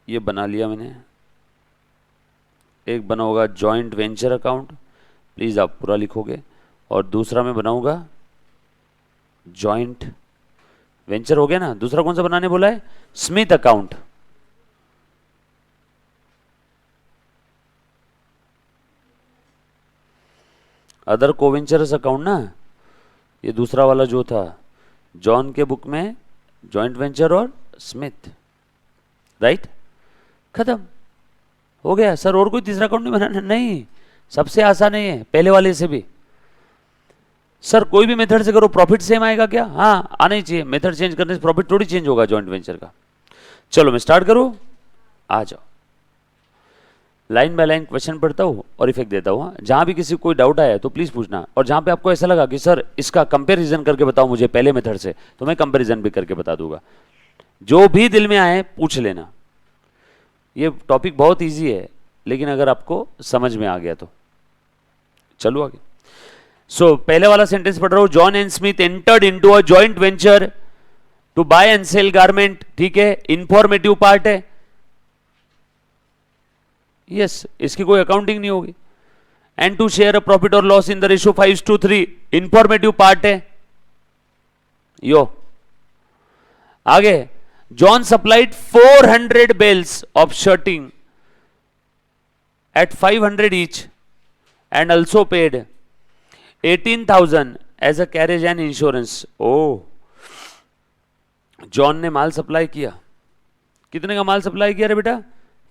ये बना लिया मैंने। एक बना होगा जॉइंट वेंचर अकाउंट, प्लीज आप पूरा लिखोगे। और दूसरा मैं बनाऊंगा जॉइंट वेंचर, हो गया ना। दूसरा कौन सा बनाने बोला है, स्मिथ अकाउंट। अदर कोवेंचरस अकाउंट ना, ये दूसरा वाला जो था जॉन के बुक में, जॉइंट वेंचर और स्मिथ, राइट, खत्म हो गया। सर और कोई तीसरा अकाउंट नहीं बनाना, नहीं, सबसे आसान है ये, पहले वाले से भी। सर कोई भी मेथड से करो प्रॉफिट सेम आएगा क्या, हाँ आना ही चाहिए। मेथड चेंज करने से प्रॉफिट थोड़ी चेंज होगा जॉइंट वेंचर का। चलो मैं स्टार्ट करूं, आ जाओ। लाइन बाय लाइन क्वेश्चन पढ़ता हूँ और इफेक्ट देता हूँ। जहां भी किसी को कोई डाउट आया तो प्लीज पूछना, और जहां पे आपको ऐसा लगा कि सर इसका कंपेरिजन करके बताओ मुझे पहले मेथड से, तो मैं कंपेरिजन भी करके बता दूंगा। जो भी दिल में आए पूछ लेना। ये टॉपिक बहुत ईजी है, लेकिन अगर आपको समझ में आ गया तो। चलो आगे। सो पहले वाला सेंटेंस पढ़ रहा हूं, John and Smith entered into a joint venture to buy and sell garment. ठीक है, इंफॉर्मेटिव पार्ट है। यस, इसकी कोई अकाउंटिंग नहीं होगी। And to share a profit और loss in the ratio 5:3, informative part है। यो आगे, John supplied 400 bales of shirting at 500 each and also paid 18,000 as a carriage and insurance. Oh, John ने माल सप्लाई किया। कितने का माल सप्लाई किया रे बेटा,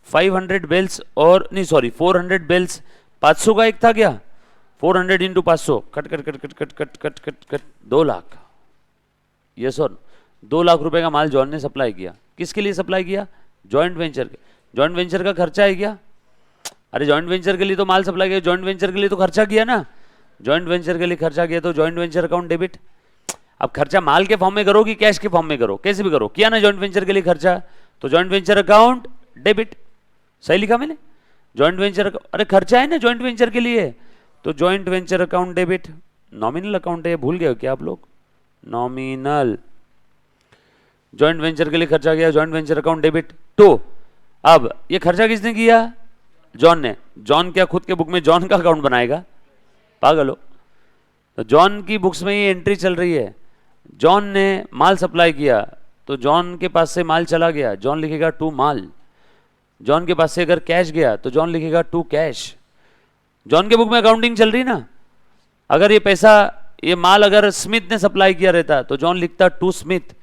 500 बेल्स, और नहीं सॉरी 400 बेल्स। 500 का एक था क्या, 400 into 500, cut cut cut cut cut cut cut cut cut 2 lakh. Yes और 2 लाख रुपए का माल जॉन ने सप्लाई किया। किसके लिए सप्लाई किया, जॉइंट वेंचर के। जॉइंट वेंचर का खर्चा है क्या, अरे जॉइंट वेंचर के लिए तो माल सप्लाई किया, जॉइंट वेंचर के लिए तो खर्चा किया ना। जॉइंट वेंचर के लिए खर्चा किया तो जॉइंट वेंचर अकाउंट डेबिट। अब खर्चा माल के फॉर्म में करो कि कैश के फॉर्म में करो, कैसे भी करो, किया ना जॉइंट वेंचर के लिए खर्चा, तो जॉइंट वेंचर अकाउंट डेबिट। सही लिखा मैंने, जॉइंट वेंचर, अरे खर्चा है ना जॉइंट वेंचर के लिए, तो joint venture account debit. Nominal account है, भूल गए क्या आप लोग, नॉमिनल। जॉइंट वेंचर के लिए खर्चा किया, जॉइंट वेंचर अकाउंट डेबिट। तो अब ये खर्चा किसने किया, जॉन ने। जॉन क्या खुद के बुक में जॉन का अकाउंट बनाएगा, पागल हो। तो जॉन की बुक्स में ये एंट्री चल रही है, जॉन ने माल सप्लाई किया, तो जॉन के पास से माल चला गया, जॉन लिखेगा टू माल। जॉन के पास से अगर कैश गया तो जॉन लिखेगा टू कैश। जॉन के बुक में अकाउंटिंग चल रही ना। अगर ये पैसा, ये माल अगर स्मिथ ने सप्लाई किया रहता तो जॉन लिखता टू स्मिथ।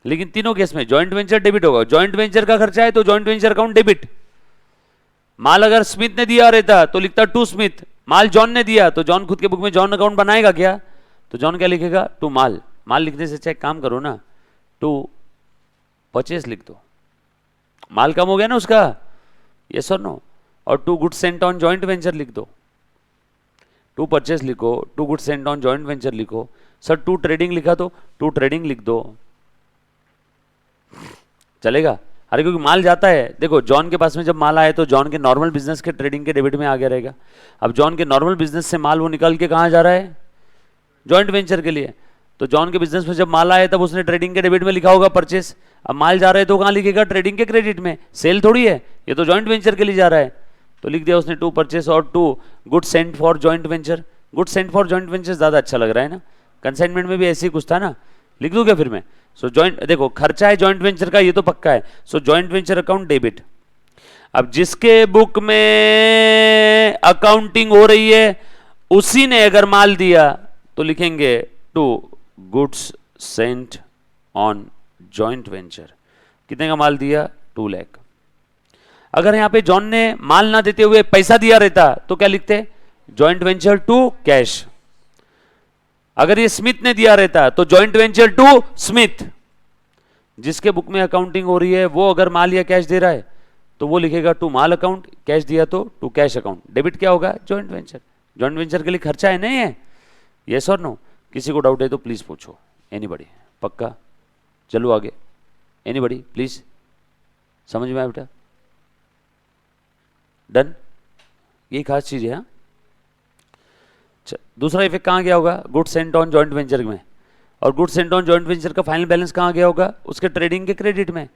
लेकिन तीनों केस में जॉइंट वेंचर डेबिट होगा। जॉइंट वेंचर का खर्चा है तो जॉइंट वेंचर अकाउंट डेबिट। माल अगर स्मिथ ने दिया रहता तो लिखता टू स्मिथ। माल जॉन ने दिया तो जॉन खुद के बुक में जॉन अकाउंट बनाएगा क्या? तो जॉन क्या लिखेगा? टू माल। माल लिखने से अच्छा एक काम करो ना, टू परचेस लिख दो। माल कम हो गया ना उसका, यस और नो। और to goods sent on joint venture लिख दो। टू परचेस लिखो, to goods sent on joint venture लिखो। सर टू ट्रेडिंग लिखा तो टू ट्रेडिंग लिख दो, चलेगा? अरे क्योंकि माल जाता है, देखो जॉन के पास में जब माल आए तो जॉन के नॉर्मल बिजनेस के ट्रेडिंग के डेबिट में आ गया रहेगा। अब जॉन के नॉर्मल बिजनेस से माल वो निकाल के कहाँ जा रहा है? जॉइंट वेंचर के लिए। तो जॉन के बिजनेस में जब माल आया तब उसने ट्रेडिंग के डेबिट में लिखा होगा परचेस। अब माल जा रहा है तो कहाँ लिखेगा? ट्रेडिंग के क्रेडिट में। सेल थोड़ी है, ये तो जॉइंट वेंचर के लिए जा रहा है। तो लिख दिया उसने टू परचेस और to good sent for joint venture. Good sent for joint venture ज्यादा अच्छा लग रहा है ना, कंसाइनमेंट में भी ऐसे ही कुछ था ना, लिख दूं क्या फिर मैं? सो जॉइंट, देखो खर्चा है जॉइंट वेंचर का, ये तो पक्का है। सो जॉइंट वेंचर अकाउंट डेबिट। अब जिसके बुक में अकाउंटिंग हो रही है उसी ने अगर माल दिया तो लिखेंगे to goods sent on joint venture. कितने का माल दिया? 2 लाख। अगर यहां पे जॉन ने माल ना देते हुए पैसा दिया रहता तो क्या लिखते? Joint venture to cash. अगर ये स्मिथ ने दिया रहता तो जॉइंट वेंचर टू स्मिथ। जिसके बुक में अकाउंटिंग हो रही है वो अगर माल या कैश दे रहा है तो वो लिखेगा टू माल अकाउंट, कैश दिया तो टू कैश अकाउंट। डेबिट क्या होगा? Joint venture. जॉइंट वेंचर के लिए खर्चा है नहीं है, यस और नो? किसी को डाउट है तो प्लीज पूछो। एनीबॉडी? पक्का? चलो आगे। Anybody please? समझ में आया बेटा? डन? यही खास चीज है। दूसरा इफेक्ट कहां गया होगा? Good sent on joint venture में। और good sent on joint venture का फाइनल बैलेंस कहां गया होगा? उसके ट्रेडिंग के क्रेडिट में,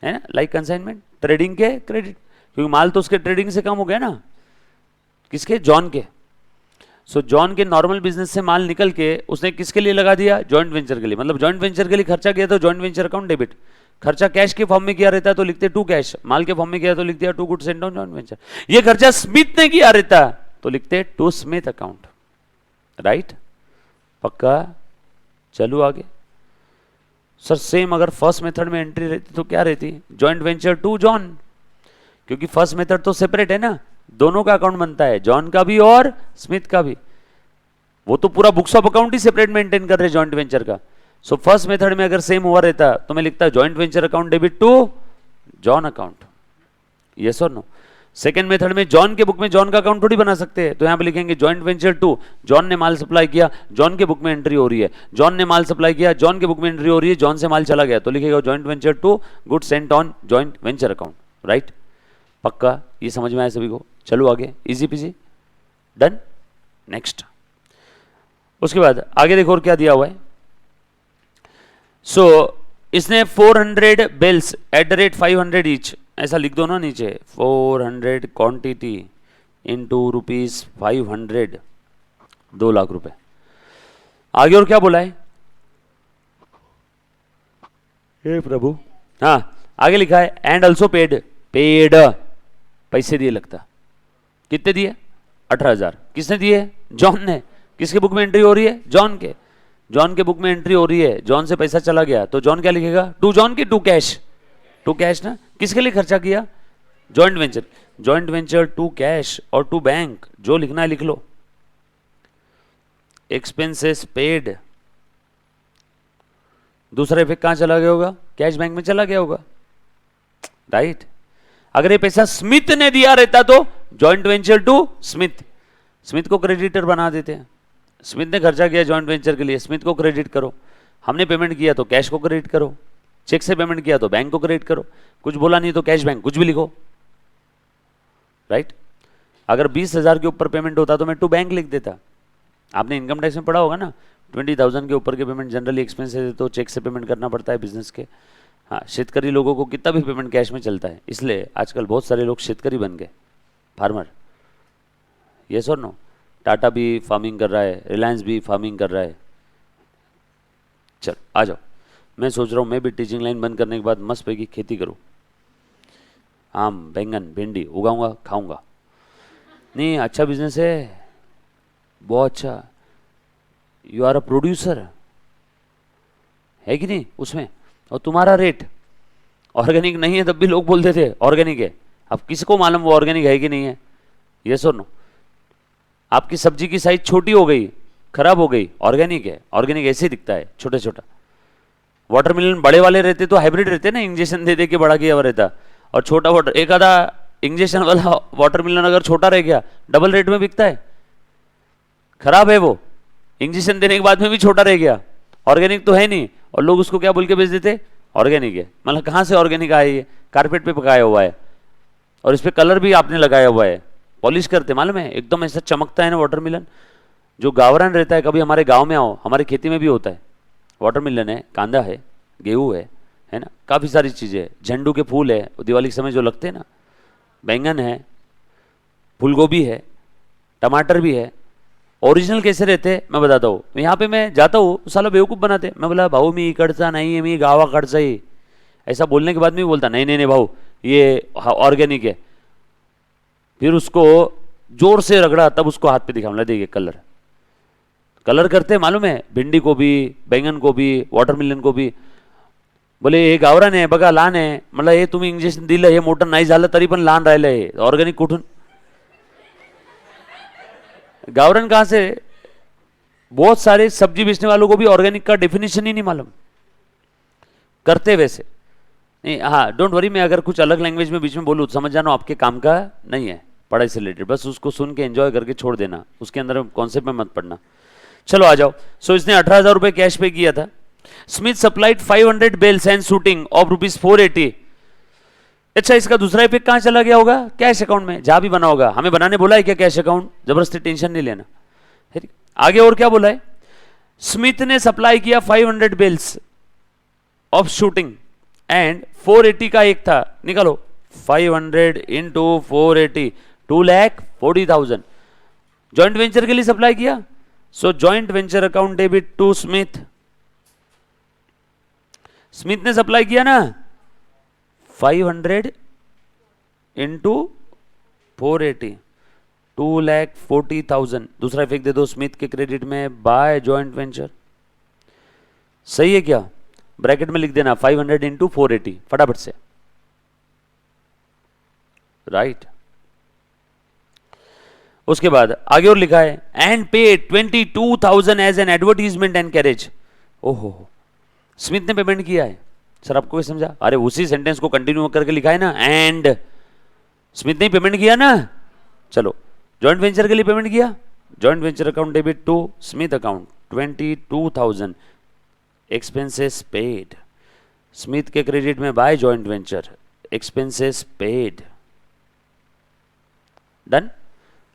है ना? लाइक कंसाइनमेंट, ट्रेडिंग के क्रेडिट, क्योंकि माल तो उसके ट्रेडिंग से कम हो गया ना। किसके? जॉन के। सो जॉन के नॉर्मल बिजनेस से माल निकल के उसने किसके लिए लगा दिया? जॉइंट वेंचर के लिए। मतलब जॉइंट वेंचर के लिए खर्चा किया तो जॉइंट वेंचर अकाउंट डेबिट। खर्चा कैश के फॉर्म में किया रहता तो लिखते टू कैश। माल के फॉर्म में किया तो लिख दिया to good sent on joint venture. ये खर्चा स्मिथ ने किया रहता तो लिखते टू स्मिथ अकाउंट। राइट? पक्का? चलो आगे। सर सेम अगर फर्स्ट मेथड में एंट्री रहती तो क्या रहती? जॉइंट वेंचर टू जॉन, क्योंकि फर्स्ट मेथड तो सेपरेट है ना, दोनों का अकाउंट बनता है, जॉन का भी और स्मिथ का भी। वो तो पूरा books of account he separate maintain कर रहे जॉइंट वेंचर का। सो फर्स्ट मेथड में अगर सेम हुआ रहता तो मैं लिखता joint venture account debit to John account, yes और नो? सेकेंड मेथड में जॉन के बुक में जॉन का अकाउंट थोड़ी बना सकते हैं, तो यहां पे लिखेंगे जॉइंट वेंचर टू, जॉन ने माल सप्लाई किया, जॉन के बुक में एंट्री हो रही है, जॉन ने माल सप्लाई किया, जॉन के बुक में एंट्री हो रही है, जॉन से माल चला गया तो लिखेगा joint venture to good sent on joint venture account. Right? पक्का? ये समझ में आया सभी को? चलो आगे। Easy peasy? डन? नेक्स्ट। उसके बाद आगे देखो और क्या दिया हुआ है। सो इसने 400 bills at the rate 500 each, ऐसा लिख दो ना नीचे, 400 क्वांटिटी इंटू ₹500, 2 लाख रुपए। आगे और क्या बोला है? हे प्रभु, हाँ आगे लिखा है एंड ऑल्सो पेड। पेड पैसे दिए लगता। कितने दिए? 18,000। किसने दिए? जॉन ने। किसके बुक में एंट्री हो रही है? जॉन के। जॉन के बुक में एंट्री हो रही है, जॉन से पैसा चला गया तो जॉन क्या लिखेगा? टू जॉन की टू कैश। टू कैश ना, किसके लिए खर्चा किया? Joint venture. Joint venture to cash और टू बैंक, जो लिखना है लिख लो। Expenses paid. दूसरा इफेक्ट कहां चला गया होगा? कैश बैंक में चला गया होगा। राइट? अगर ये पैसा स्मिथ ने दिया रहता तो joint venture to Smith, Smith को क्रेडिटर बना देते हैं। स्मिथ ने खर्चा किया जॉइंट वेंचर के लिए, स्मिथ को क्रेडिट करो। हमने पेमेंट किया तो कैश को क्रेडिट करो, चेक से पेमेंट किया तो बैंक को क्रेडिट करो, कुछ बोला नहीं तो कैश बैंक, कुछ भी लिखो। राइट? अगर 20,000 के ऊपर पेमेंट होता तो मैं टू बैंक लिख देता। आपने इनकम टैक्स में पढ़ा होगा ना, 20,000 के ऊपर के पेमेंट जनरली एक्सपेंस है तो चेक से पेमेंट करना पड़ता है बिजनेस के। हाँ, शेतकरी लोगों को कितना भी पेमेंट कैश में चलता है, इसलिए आजकल बहुत सारे लोग शेतकरी बन गए, फार्मर। यस और नो? टाटा भी फार्मिंग कर रहा है, रिलायंस भी फार्मिंग कर रहा है। चल आ जाओ, मैं सोच रहा हूँ मैं भी टीचिंग लाइन बंद करने के बाद मस्त पैकी खेती करूँ, आम बैंगन भिंडी उगाऊंगा खाऊंगा। नहीं अच्छा बिजनेस है, बहुत अच्छा। यू आर अ प्रोड्यूसर है कि नहीं उसमें? और तुम्हारा रेट ऑर्गेनिक नहीं है, तब भी लोग बोलते थे ऑर्गेनिक है। अब किसको मालूम वो ऑर्गेनिक है कि नहीं है? यस और नो? आपकी सब्जी की साइज छोटी हो गई, खराब हो गई, ऑर्गेनिक है। ऑर्गेनिक ऐसे ही दिखता है, छोटा छोटा। वाटरमेलन बड़े वाले रहते तो हाइब्रिड रहते ना, इंजेक्शन दे दे के बड़ा किया हुआ रहता। और छोटा वाटर, एक आधा इंजेक्शन वाला वाटरमेलन अगर छोटा रह गया, डबल रेट में बिकता है। खराब है वो, इंजेक्शन देने के बाद में भी छोटा रह गया, ऑर्गेनिक तो है नहीं। और लोग उसको क्या बोल के बेच देते? ऑर्गेनिक है। मतलब कहाँ से ऑर्गेनिक आया? ये कारपेट पे पकाया हुआ है और इस पे कलर भी आपने लगाया हुआ है, पॉलिश करते, मालूम है? एकदम ऐसा चमकता है ना वाटरमेलन। जो गावरान रहता है, कभी हमारे गांव में आओ, हमारे खेती में भी होता है। वाटरमेलन है, कांदा है, गेहूं है ना, काफ़ी सारी चीज़ें है। झंडू के फूल है, दिवाली के समय जो लगते हैं ना, बैंगन है, फूलगोभी है, टमाटर भी है। ओरिजिनल कैसे रहते हैं मैं बताता हूँ। यहाँ पे मैं जाता हूँ, साला बेवकूफ़ बनाते। मैं बोला भाऊ मी इकडचा नहीं है, मी गावाकडचा ही। ऐसा बोलने के बाद में बोलता नहीं नहीं नहीं भाऊ ये ऑर्गेनिक है। फिर उसको जोर से रगड़ा, तब उसको हाथ पे दिखा, मतलब देखिए कलर। कलर करते हैं मालूम है, भिंडी को भी, बैंगन को भी, वाटरमेलन को भी। बोले हे गावरान आहे बघा, लहान आहे. म्हणलं हे तुम्ही इंजेक्शन दिलं, हे मोठं नाही झालं तरी पण लहान राहिलं, हे ऑर्गेनिक कुठून? गावरान कहां से? बहुत सारे सब्जी बेचने वालों को भी ऑर्गेनिक का डेफिनेशन ही नहीं मालूम, करते वैसे नहीं। हाँ डोंट वरी, मैं अगर कुछ अलग लैंग्वेज में बीच में बोलूँ समझ जाना आपके काम का नहीं है, पढ़ाई से रिलेटेड, बस उसको सुन के एंजॉय करके छोड़ देना, उसके अंदर कॉन्सेप्ट में मत पढ़ना। चलो आ जाओ। सो इसने 18,000 रुपए कैश पे किया था। Smith supplied 500 bales and shooting of ₹480। अच्छा, इसका दूसरा इफेक्ट कहां चला गया होगा? कैश अकाउंट में, जहां भी बना होगा। हमें बनाने बोला है क्या कैश अकाउंट? जबरदस्ती टेंशन नहीं लेना। आगे और क्या बोला है? स्मिथ ने सप्लाई किया 500 बेल्स ऑफ शूटिंग एंड 480 का एक था, निकालो 500 इंटू 480, 2,40,000 जॉइंट वेंचर के लिए सप्लाई किया। So joint venture account debit to Smith. Smith ने सप्लाई किया ना 500 इंटू 480, 2,40,000। दूसरा इफेक्ट दे दो स्मिथ के क्रेडिट में बाय जॉइंट वेंचर। सही है क्या? ब्रैकेट में लिख देना 500 इंटू 480 फटाफट से, राइट। उसके बाद आगे और लिखा है and pay 22,000 as an advertisement and carriage. ओहो, स्मिथ ने पेमेंट किया है। सर आपको क्या समझा? अरे उसी सेंटेंस को कंटिन्यू करके लिखा है ना, एंड स्मिथ ने पेमेंट किया ना। चलो, जॉइंट वेंचर के लिए पेमेंट किया, joint venture account debit to Smith account 22,000 expenses paid. Smith के क्रेडिट में by joint venture, expenses paid. Done.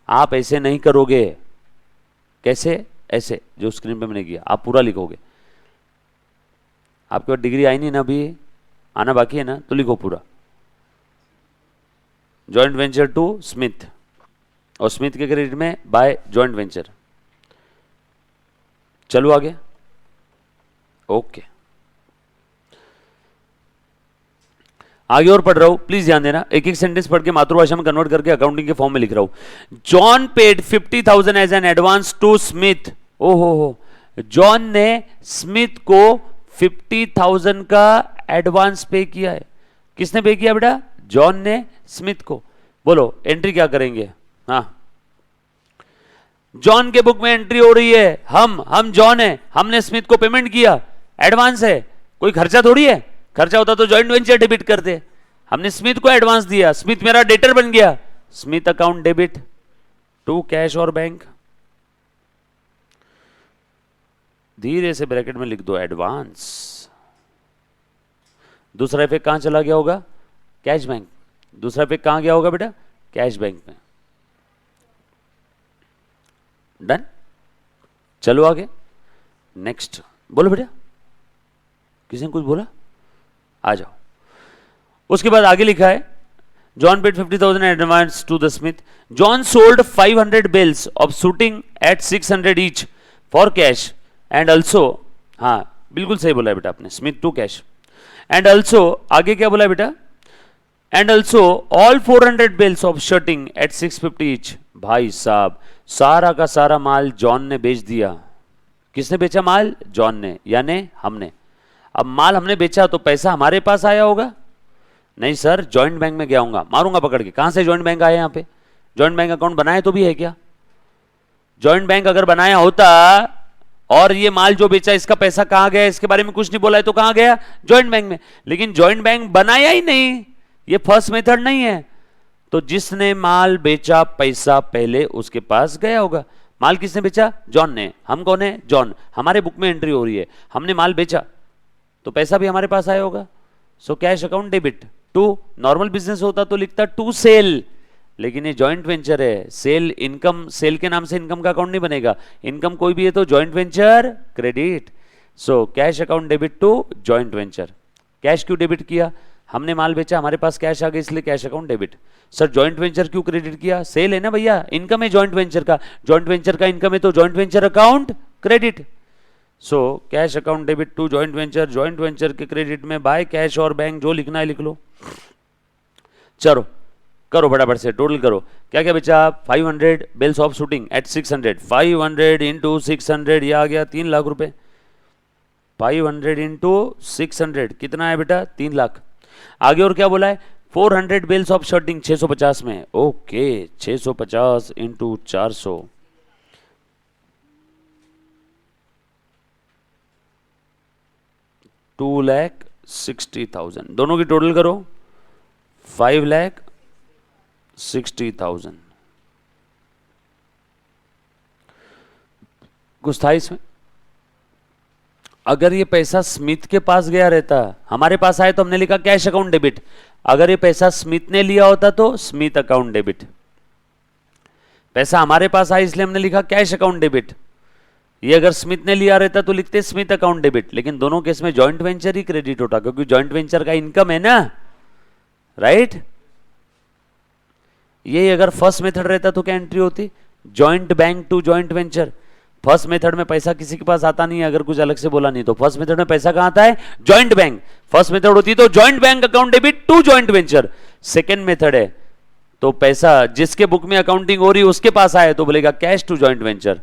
आप ऐसे नहीं करोगे। कैसे? ऐसे जो स्क्रीन पे मैंने किया, आप पूरा लिखोगे। आपके पास डिग्री आई नहीं ना, अभी आना बाकी है ना, तो लिखो पूरा। जॉइंट वेंचर टू स्मिथ और स्मिथ के क्रेडिट में बाय जॉइंट वेंचर। चलो आगे। ओके, आगे और पढ़ रहा हूं, प्लीज ध्यान देना। एक एक सेंटेंस पढ़ के मातृभाषा में कन्वर्ट करके अकाउंटिंग के फॉर्म में लिख रहा हूं। John paid 50,000 as an advance to Smith. ओहो, जॉन ने स्मिथ को 50,000 का एडवांस पे किया है। किसने पे किया बेटा? जॉन ने स्मिथ को। बोलो एंट्री क्या करेंगे? हाँ, जॉन के बुक में एंट्री हो रही है, हम जॉन है, हमने स्मिथ को पेमेंट किया, एडवांस है, कोई खर्चा थोड़ी है। खर्चा होता तो जॉइंट वेंचर डेबिट करते। हमने स्मिथ को एडवांस दिया, स्मिथ मेरा डेटर बन गया, Smith account debit to cash और बैंक। धीरे से ब्रैकेट में लिख दो एडवांस। दूसरा इफेक्ट कहां चला गया होगा? Cash bank. दूसरा इफेक्ट कहां गया होगा बेटा? कैश बैंक में। डन। चलो आगे, नेक्स्ट। बोलो बेटा, किसी ने कुछ बोला? आ जाओ। उसके बाद आगे लिखा है John paid 50,000 advance to the Smith. John sold 500 bales of shooting at 600 each for cash and also, हाँ बिल्कुल सही बोला है बेटा आपने, Smith to cash. And also आगे क्या बोला है बेटा? And also all 400 bales of shirting at 650 each. भाई साहब, सारा का सारा माल जॉन ने बेच दिया। किसने बेचा माल? जॉन ने, यानी हमने। अब माल हमने बेचा तो पैसा हमारे पास आया होगा? नहीं सर, जॉइंट बैंक में गया हूंगा, मारूंगा पकड़ के। कहां से जॉइंट बैंक आया यहाँ पे? जॉइंट बैंक अकाउंट बनाया तो भी है क्या? जॉइंट बैंक अगर बनाया होता और ये माल जो बेचा इसका पैसा कहां गया इसके बारे में कुछ नहीं बोला है तो कहां गया? जॉइंट बैंक में। लेकिन जॉइंट बैंक बनाया ही नहीं, ये फर्स्ट मेथड नहीं है, तो जिसने माल बेचा पैसा पहले उसके पास गया होगा। माल किसने बेचा? जॉन ने। हम कौन है? जॉन। हमारे बुक में एंट्री हो रही है, हमने माल बेचा तो पैसा भी हमारे पास आया होगा। So cash account debit to. Normal business होता तो लिखता टू सेल, लेकिन ये जॉइंट वेंचर है, सेल इनकम, सेल के नाम से इनकम का अकाउंट नहीं बनेगा। इनकम कोई भी है तो joint venture credit. So cash account debit to joint venture. Cash क्यों डेबिट किया? हमने माल बेचा, हमारे पास कैश आ गया, इसलिए cash account debit. Sir joint venture क्यों क्रेडिट किया? सेल है ना भैया, इनकम है जॉइंट वेंचर का, जॉइंट वेंचर का इनकम है तो joint venture account credit. So cash account debit to joint venture. Joint venture के क्रेडिट में बाय कैश और बैंक, जो लिखना है लिख लो। चलो करो फटाफट से, टोटल करो। क्या क्या बेचा? 500 bales of shooting at 600। 500 into 600, यह आ गया 3 लाख रुपए। 500 इंटू 600 कितना है बेटा? 3 लाख। आगे और क्या बोला है? 400 बेल्स ऑफ शर्टिंग 650 में। Okay, 650 into 400, 2,60,000। दोनों की टोटल करो, 5,60,000। कुछ था इसमें? अगर ये पैसा स्मिथ के पास गया रहता, हमारे पास आए तो हमने लिखा कैश अकाउंट डेबिट। अगर ये पैसा स्मिथ ने लिया होता तो स्मिथ अकाउंट डेबिट। पैसा हमारे पास आया इसलिए हमने लिखा कैश अकाउंट डेबिट। ये अगर स्मिथ ने लिया रहता तो लिखते स्मिथ अकाउंट डेबिट। लेकिन दोनों केस में जॉइंट वेंचर ही क्रेडिट होता, क्योंकि जॉइंट वेंचर का इनकम है ना, राइट। ये अगर फर्स्ट मेथड रहता तो क्या एंट्री होती? Joint bank to joint venture. First method में पैसा किसी के पास आता नहीं है, अगर कुछ अलग से बोला नहीं तो। फर्स्ट मेथड में पैसा कहां आता है? Joint bank. फर्स्ट मेथड होती तो joint bank account debit to joint venture. Second method है तो पैसा जिसके बुक में अकाउंटिंग हो रही है उसके पास आया तो बोलेगा कैश टू जॉइंट वेंचर।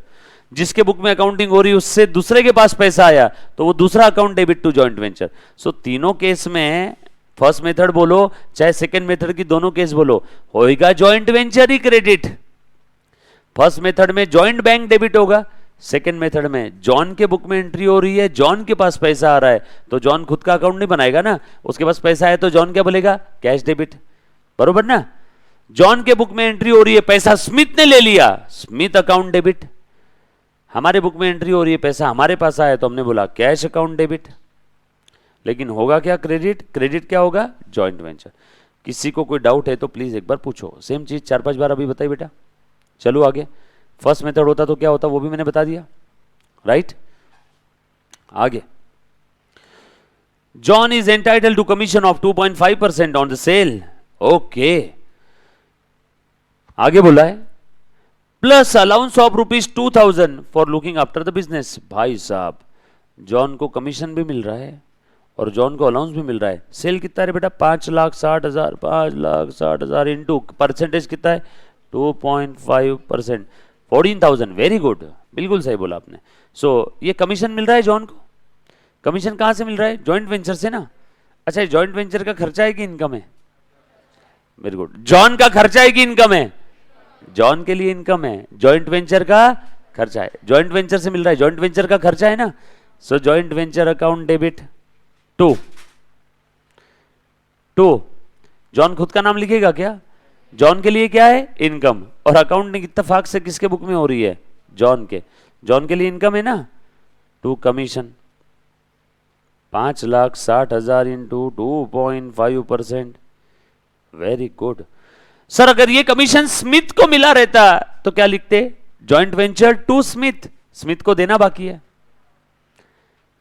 जिसके बुक में अकाउंटिंग हो रही है उससे दूसरे के पास पैसा आया तो वो दूसरा account debit to joint venture. So तीनों केस में, फर्स्ट मेथड बोलो चाहे सेकेंड मेथड की दोनों केस बोलो, होएगा जॉइंट वेंचर ही क्रेडिट। फर्स्ट मेथड में जॉइंट बैंक डेबिट होगा, सेकेंड मेथड में जॉन के बुक में एंट्री हो रही है, जॉन के पास पैसा आ रहा है तो जॉन खुद का अकाउंट नहीं बनाएगा ना, उसके पास पैसा है तो जॉन क्या बोलेगा? Cash debit. बरोबर ना? जॉन के बुक में एंट्री हो रही है, पैसा स्मिथ ने ले लिया, स्मिथ अकाउंट डेबिट। हमारे बुक में एंट्री हो रही है, पैसा हमारे पास आया तो हमने बोला कैश अकाउंट डेबिट। लेकिन होगा क्या? क्रेडिट। क्रेडिट क्या होगा? Joint venture. किसी को कोई डाउट है तो प्लीज एक बार पूछो। सेम चीज 4-5 बार अभी बताई बेटा। चलो आगे। फर्स्ट मेथड होता तो क्या होता वो भी मैंने बता दिया, राइट। आगे, John is entitled to commission of 2.5% on the sale. Okay, आगे बोला है plus allowance of ₹2,000 for looking after the business. भाई साहब, जॉन को कमीशन भी मिल रहा है और जॉन को अलाउंस भी मिल रहा है। सेल कितना है बेटा? 5,60,000। 5,60,000 इंटू परसेंटेज कितना है? 2.5%, 14,000। वेरी गुड, बिल्कुल सही बोला आपने। सो ये कमीशन मिल रहा है जॉन को। कमीशन कहां से मिल रहा है? जॉइंट वेंचर से ना। अच्छा, जॉइंट वेंचर का खर्चा है कि इनकम है? Very good. जॉन का खर्चा है कि इनकम है? जॉन के लिए इनकम है, जॉइंट वेंचर का खर्चा है। जॉइंट वेंचर से मिल रहा है, जॉइंट वेंचर का खर्चा है ना। So joint venture account debit to John खुद का नाम लिखेगा क्या? जॉन के लिए क्या है? इनकम। और अकाउंट इत्तेफाक से किसके बुक में हो रही है? जॉन के। जॉन के लिए इनकम है ना, to commission. 5,60,000 into 2.5%। Very good sir. अगर ये कमीशन स्मिथ को मिला रहता तो क्या लिखते? Joint venture to Smith. Smith को देना बाकी है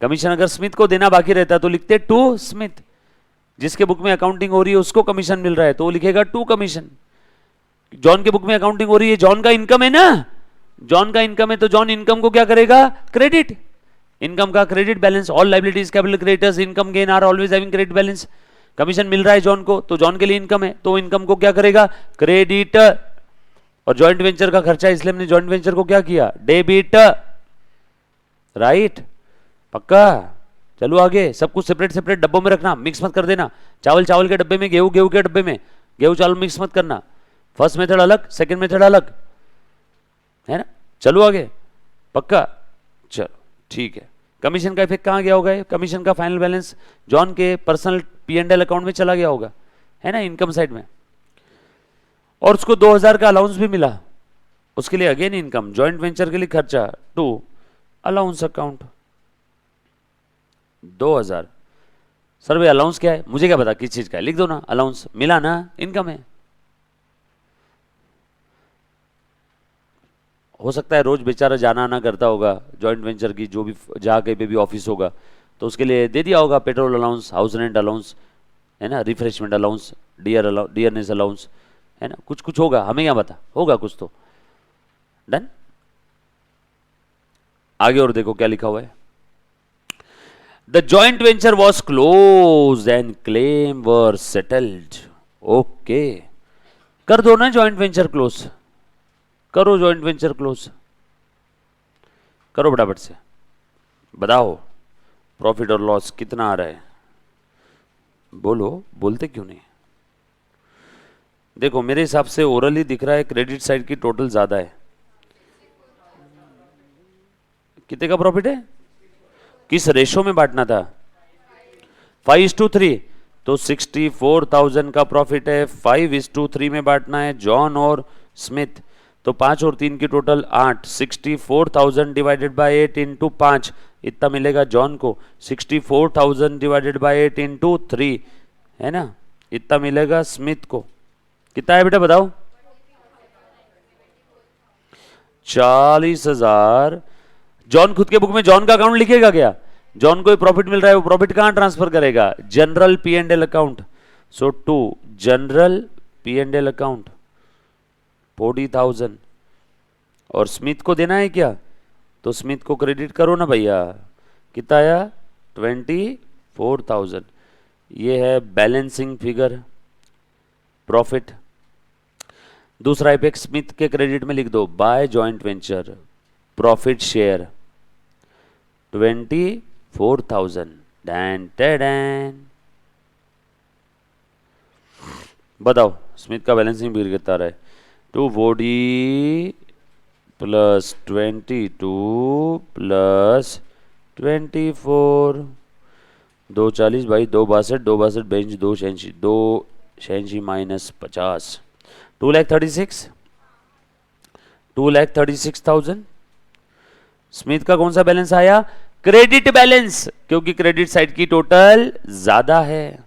कमीशन। अगर स्मिथ को देना बाकी रहता तो लिखते टू स्मिथ। जिसके बुक में अकाउंटिंग हो रही है उसको कमीशन मिल रहा है तो वो लिखेगा टू कमीशन। जॉन के बुक में अकाउंटिंग हो रही है, जॉन का इनकम है ना, जॉन का इनकम है तो जॉन इनकम को क्या करेगा? क्रेडिट। इनकम का credit balance. All liabilities capital creditors income gain are always having credit balance. Commission मिल रहा है जॉन को तो जॉन के लिए इनकम है तो इनकम को क्या करेगा? क्रेडिट। और जॉइंट वेंचर का खर्चा, इसलिए हमने जॉइंट वेंचर को क्या किया? डेबिट। राइट, पक्का? चलो आगे, सब कुछ सेपरेट सेपरेट डब्बों में रखना, मिक्स मत कर देना। चावल चावल के डब्बे में, गेहूं गेहूं के डब्बे में, गेहूं चावल मिक्स मत करना। फर्स्ट मेथड अलग, सेकंड मेथड अलग, है ना। चलो आगे, पक्का, चलो ठीक है। कमीशन का इफेक्ट कहाँ गया होगा? कमीशन का फाइनल बैलेंस जॉन के पर्सनल P&L अकाउंट में चला गया होगा, है ना, इनकम साइड में। और उसको 2000 का अलाउंस भी मिला, उसके लिए अगेन इनकम, जॉइंट वेंचर के लिए खर्चा टू अलाउंस अकाउंट 2000। सर भाई अलाउंस क्या है? मुझे क्या पता किस चीज का है, लिख दो ना, अलाउंस मिला ना, इनकम है। हो सकता है रोज बेचारा जाना आना करता होगा जॉइंट वेंचर की, जो भी जहाँ कहीं पे भी ऑफिस होगा, तो उसके लिए दे दिया होगा petrol allowance, house rent allowance, है ना, रिफ्रेशमेंट अलाउंस, डियरनेस अलाउंस, है ना, कुछ कुछ होगा, हमें क्या पता, होगा कुछ तो। डन। आगे और देखो क्या लिखा हुआ है। The joint venture was close and claim were settled. Okay, कर दो ना जॉइंट वेंचर क्लोज, करो जॉइंट वेंचर क्लोज, करो फटाफट से, बताओ प्रॉफिट और लॉस कितना आ रहा है, बोलो, बोलते क्यों नहीं? देखो मेरे हिसाब से ओरली दिख रहा है क्रेडिट साइड की टोटल ज्यादा है। कितने का प्रॉफिट है? किस रेशो में बांटना था? 5:3, तो 64,000 का प्रॉफिट है, 5:3 में बांटना है जॉन और स्मिथ, तो 5 और 3 की टोटल 8, 64,000 डिवाइडेड बाय 8 इंटू 5, इतना मिलेगा जॉन को, 64,000 डिवाइडेड बाय 8 इंटू 3, है ना, इतना मिलेगा स्मिथ को। कितना है बेटा बताओ? 40,000। जॉन खुद के बुक में जॉन का अकाउंट लिखेगा क्या? जॉन को प्रॉफिट मिल रहा है, वो प्रॉफिट कहां ट्रांसफर करेगा? General P&L account. So to general P&L account 40,000, और स्मिथ को देना है क्या? तो स्मिथ को क्रेडिट करो ना भैया, कितना आया? 24,000। ये है बैलेंसिंग फिगर प्रॉफिट। दूसरा इफेक्ट स्मिथ के क्रेडिट में लिख दो, by joint venture profit share 24,000। डैन टेडैन, बताओ स्मिथ का बैलेंसिंग फिगर कितना रहा है? 240 प्लस 22 प्लस 24, 240 भाई 262, 262 बेंच 286, 286 माइनस 50, 2,36,000। स्मिथ का कौन सा बैलेंस आया? क्रेडिट बैलेंस, क्योंकि क्रेडिट साइड की टोटल ज्यादा है,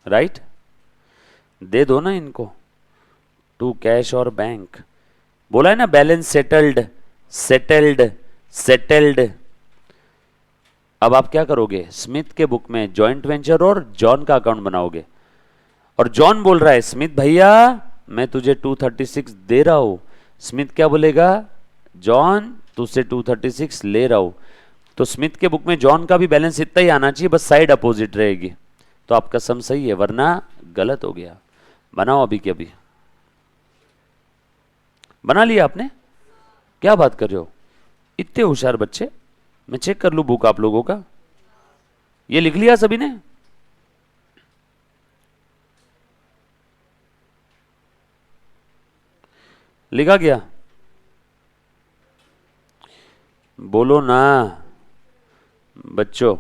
राइट। दे दो ना इनको, टू कैश और बैंक, बोला है ना बैलेंस सेटल्ड सेटल्ड सेटल्ड। अब आप क्या करोगे? स्मिथ के बुक में जॉइंट वेंचर और जॉन का अकाउंट बनाओगे, और जॉन बोल रहा है स्मिथ भैया मैं तुझे 236 दे रहा हूं, स्मिथ क्या बोलेगा? जॉन तुझसे 236 ले रहा हूं। तो स्मिथ के बुक में जॉन का भी बैलेंस इतना ही आना चाहिए, बस साइड अपोजिट रहेगी, तो आपका सम सही है, वरना गलत हो गया। बनाओ अभी के अभी। बना लिया आपने? क्या बात कर रहे हो, इतने होशियार बच्चे। मैं चेक कर लूं बुक आप लोगों का, ये लिख लिया सभी ने? लिखा गया? बोलो ना बच्चों,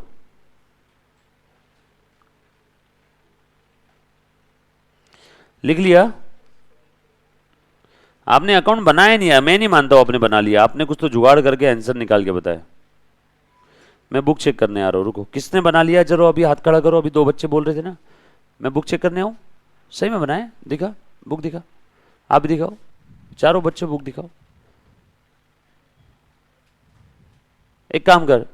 लिख लिया? आपने अकाउंट बनाया नहीं है, मैं नहीं मानता हूं आपने बना लिया, आपने कुछ तो जुगाड़ करके आंसर निकाल के बताया। मैं बुक चेक करने आ रहा हूं, रुको, किसने बना लिया जरा अभी हाथ खड़ा करो, अभी 2 बच्चे बोल रहे थे ना, मैं बुक चेक करने आऊं। सही में बनाया? दिखा बुक, दिखा, आप भी दिखाओ, चारों बच्चे बुक दिखाओ। एक काम कर,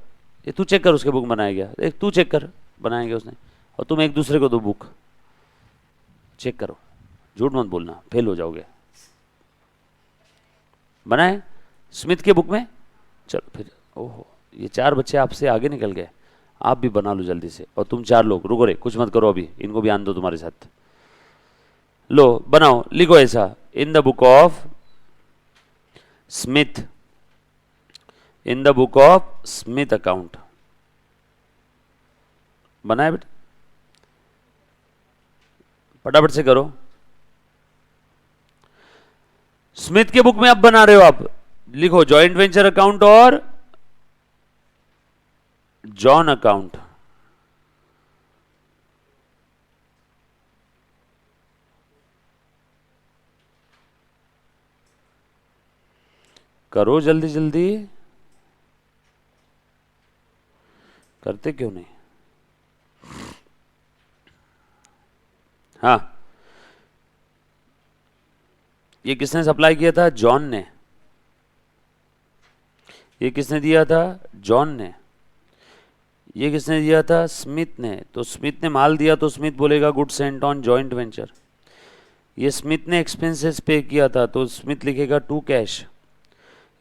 ये तू चेक कर उसके बुक बनाया गया, एक तू चेक कर बनाया गया उसने, और तुम एक दूसरे को दो बुक, चेक करो, झूठ मत बोलना, फेल हो जाओगे। बनाए स्मिथ के बुक में? चलो फिर, ओहो ये 4 बच्चे आपसे आगे निकल गए, आप भी बना लो जल्दी से। और तुम 4 लोग रुको रे, कुछ मत करो अभी, इनको भी आन दो तुम्हारे साथ। लो बनाओ, लिखो ऐसा, in the book of Smith, in the book of Smith account, बनाए बेटा, फटाफट से करो। स्मिथ के बुक में अब बना रहे हो आप, लिखो जॉइंट वेंचर अकाउंट और जॉन अकाउंट। करो जल्दी जल्दी, करते क्यों नहीं? हाँ, ये किसने सप्लाई किया था? जॉन ने। ये किसने दिया था? जॉन ने। ये किसने दिया था? स्मिथ ने। तो स्मिथ ने माल दिया तो स्मिथ बोलेगा good sent on joint venture. ये स्मिथ ने एक्सपेंसेस पे किया था तो स्मिथ लिखेगा टू कैश।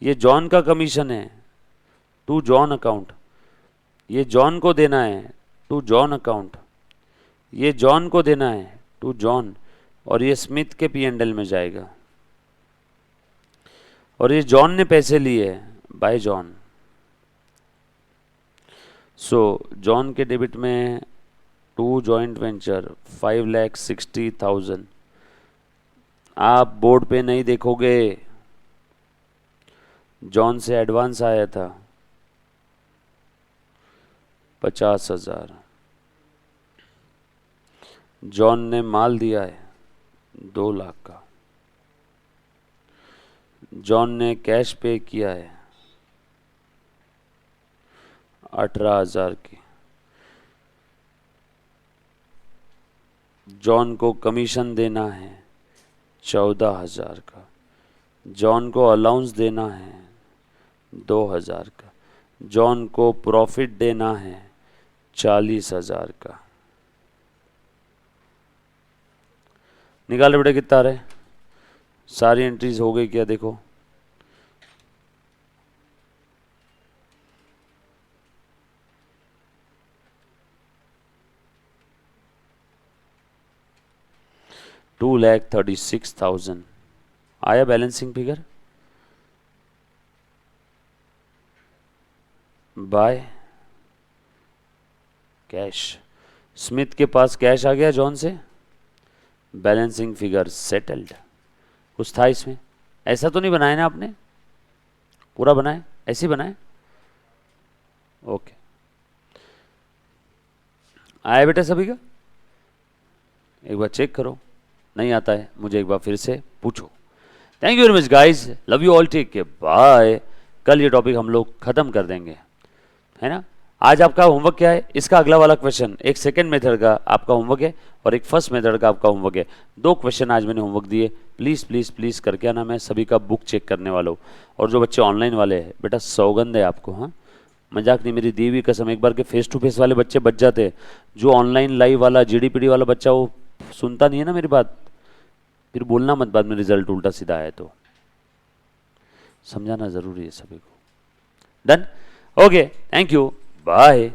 ये जॉन का कमीशन है, टू जॉन अकाउंट। ये जॉन को देना है, टू जॉन अकाउंट। ये जॉन को देना है, टू जॉन। और ये स्मिथ के P&L में जाएगा। और ये जॉन ने पैसे लिए बाय जॉन। सो जॉन के डेबिट में टू जॉइंट वेंचर 5,60,000। आप बोर्ड पे नहीं देखोगे, जॉन से एडवांस आया था 50,000। जॉन ने माल दिया है 2 लाख का। जॉन ने कैश पे किया है 18,000 की। जॉन को कमीशन देना है 14,000 का। जॉन को अलाउंस देना है 2,000 का। जॉन को प्रॉफिट देना है 40,000 का। निकाले बेटा कितना आ रहा है? सारी एंट्रीज हो गई क्या? देखो $2,36,000 आया balancing figure by cash. Smith के पास कैश आ गया जॉन से, बैलेंसिंग फिगर सेटल्ड। कुछ था इसमें? ऐसा तो नहीं बनाया ना आपने? पूरा बनाए? ऐसे ही बनाए? ओके, आया बेटा सभी का? एक बार चेक करो, नहीं आता है मुझे एक बार फिर से पूछो। Thank you very much guys, love you all, take care, bye. कल ये टॉपिक हम लोग खत्म कर देंगे, है ना। आज आपका होमवर्क क्या है? इसका अगला वाला क्वेश्चन, एक सेकंड मेथड का आपका होमवर्क है और एक फर्स्ट मेथड का आपका होमवर्क है। 2 क्वेश्चन आज मैंने होमवर्क दिए। प्लीज़ प्लीज़ प्लीज़ करके आना, मैं सभी का बुक चेक करने वाला हूँ। और जो बच्चे ऑनलाइन वाले हैं बेटा, सौगंध है आपको, हाँ, मजाक नहीं, मेरी दी हुई कसम। एक बार के फेस टू फेस वाले बच्चे बच जाते, जो ऑनलाइन लाइव वाला GD PD वाला बच्चा वो सुनता नहीं है ना मेरी बात, फिर बोलना मत बाद में रिजल्ट उल्टा सीधा आए तो। समझाना ज़रूरी है सभी को। Done, okay, thank you, bye.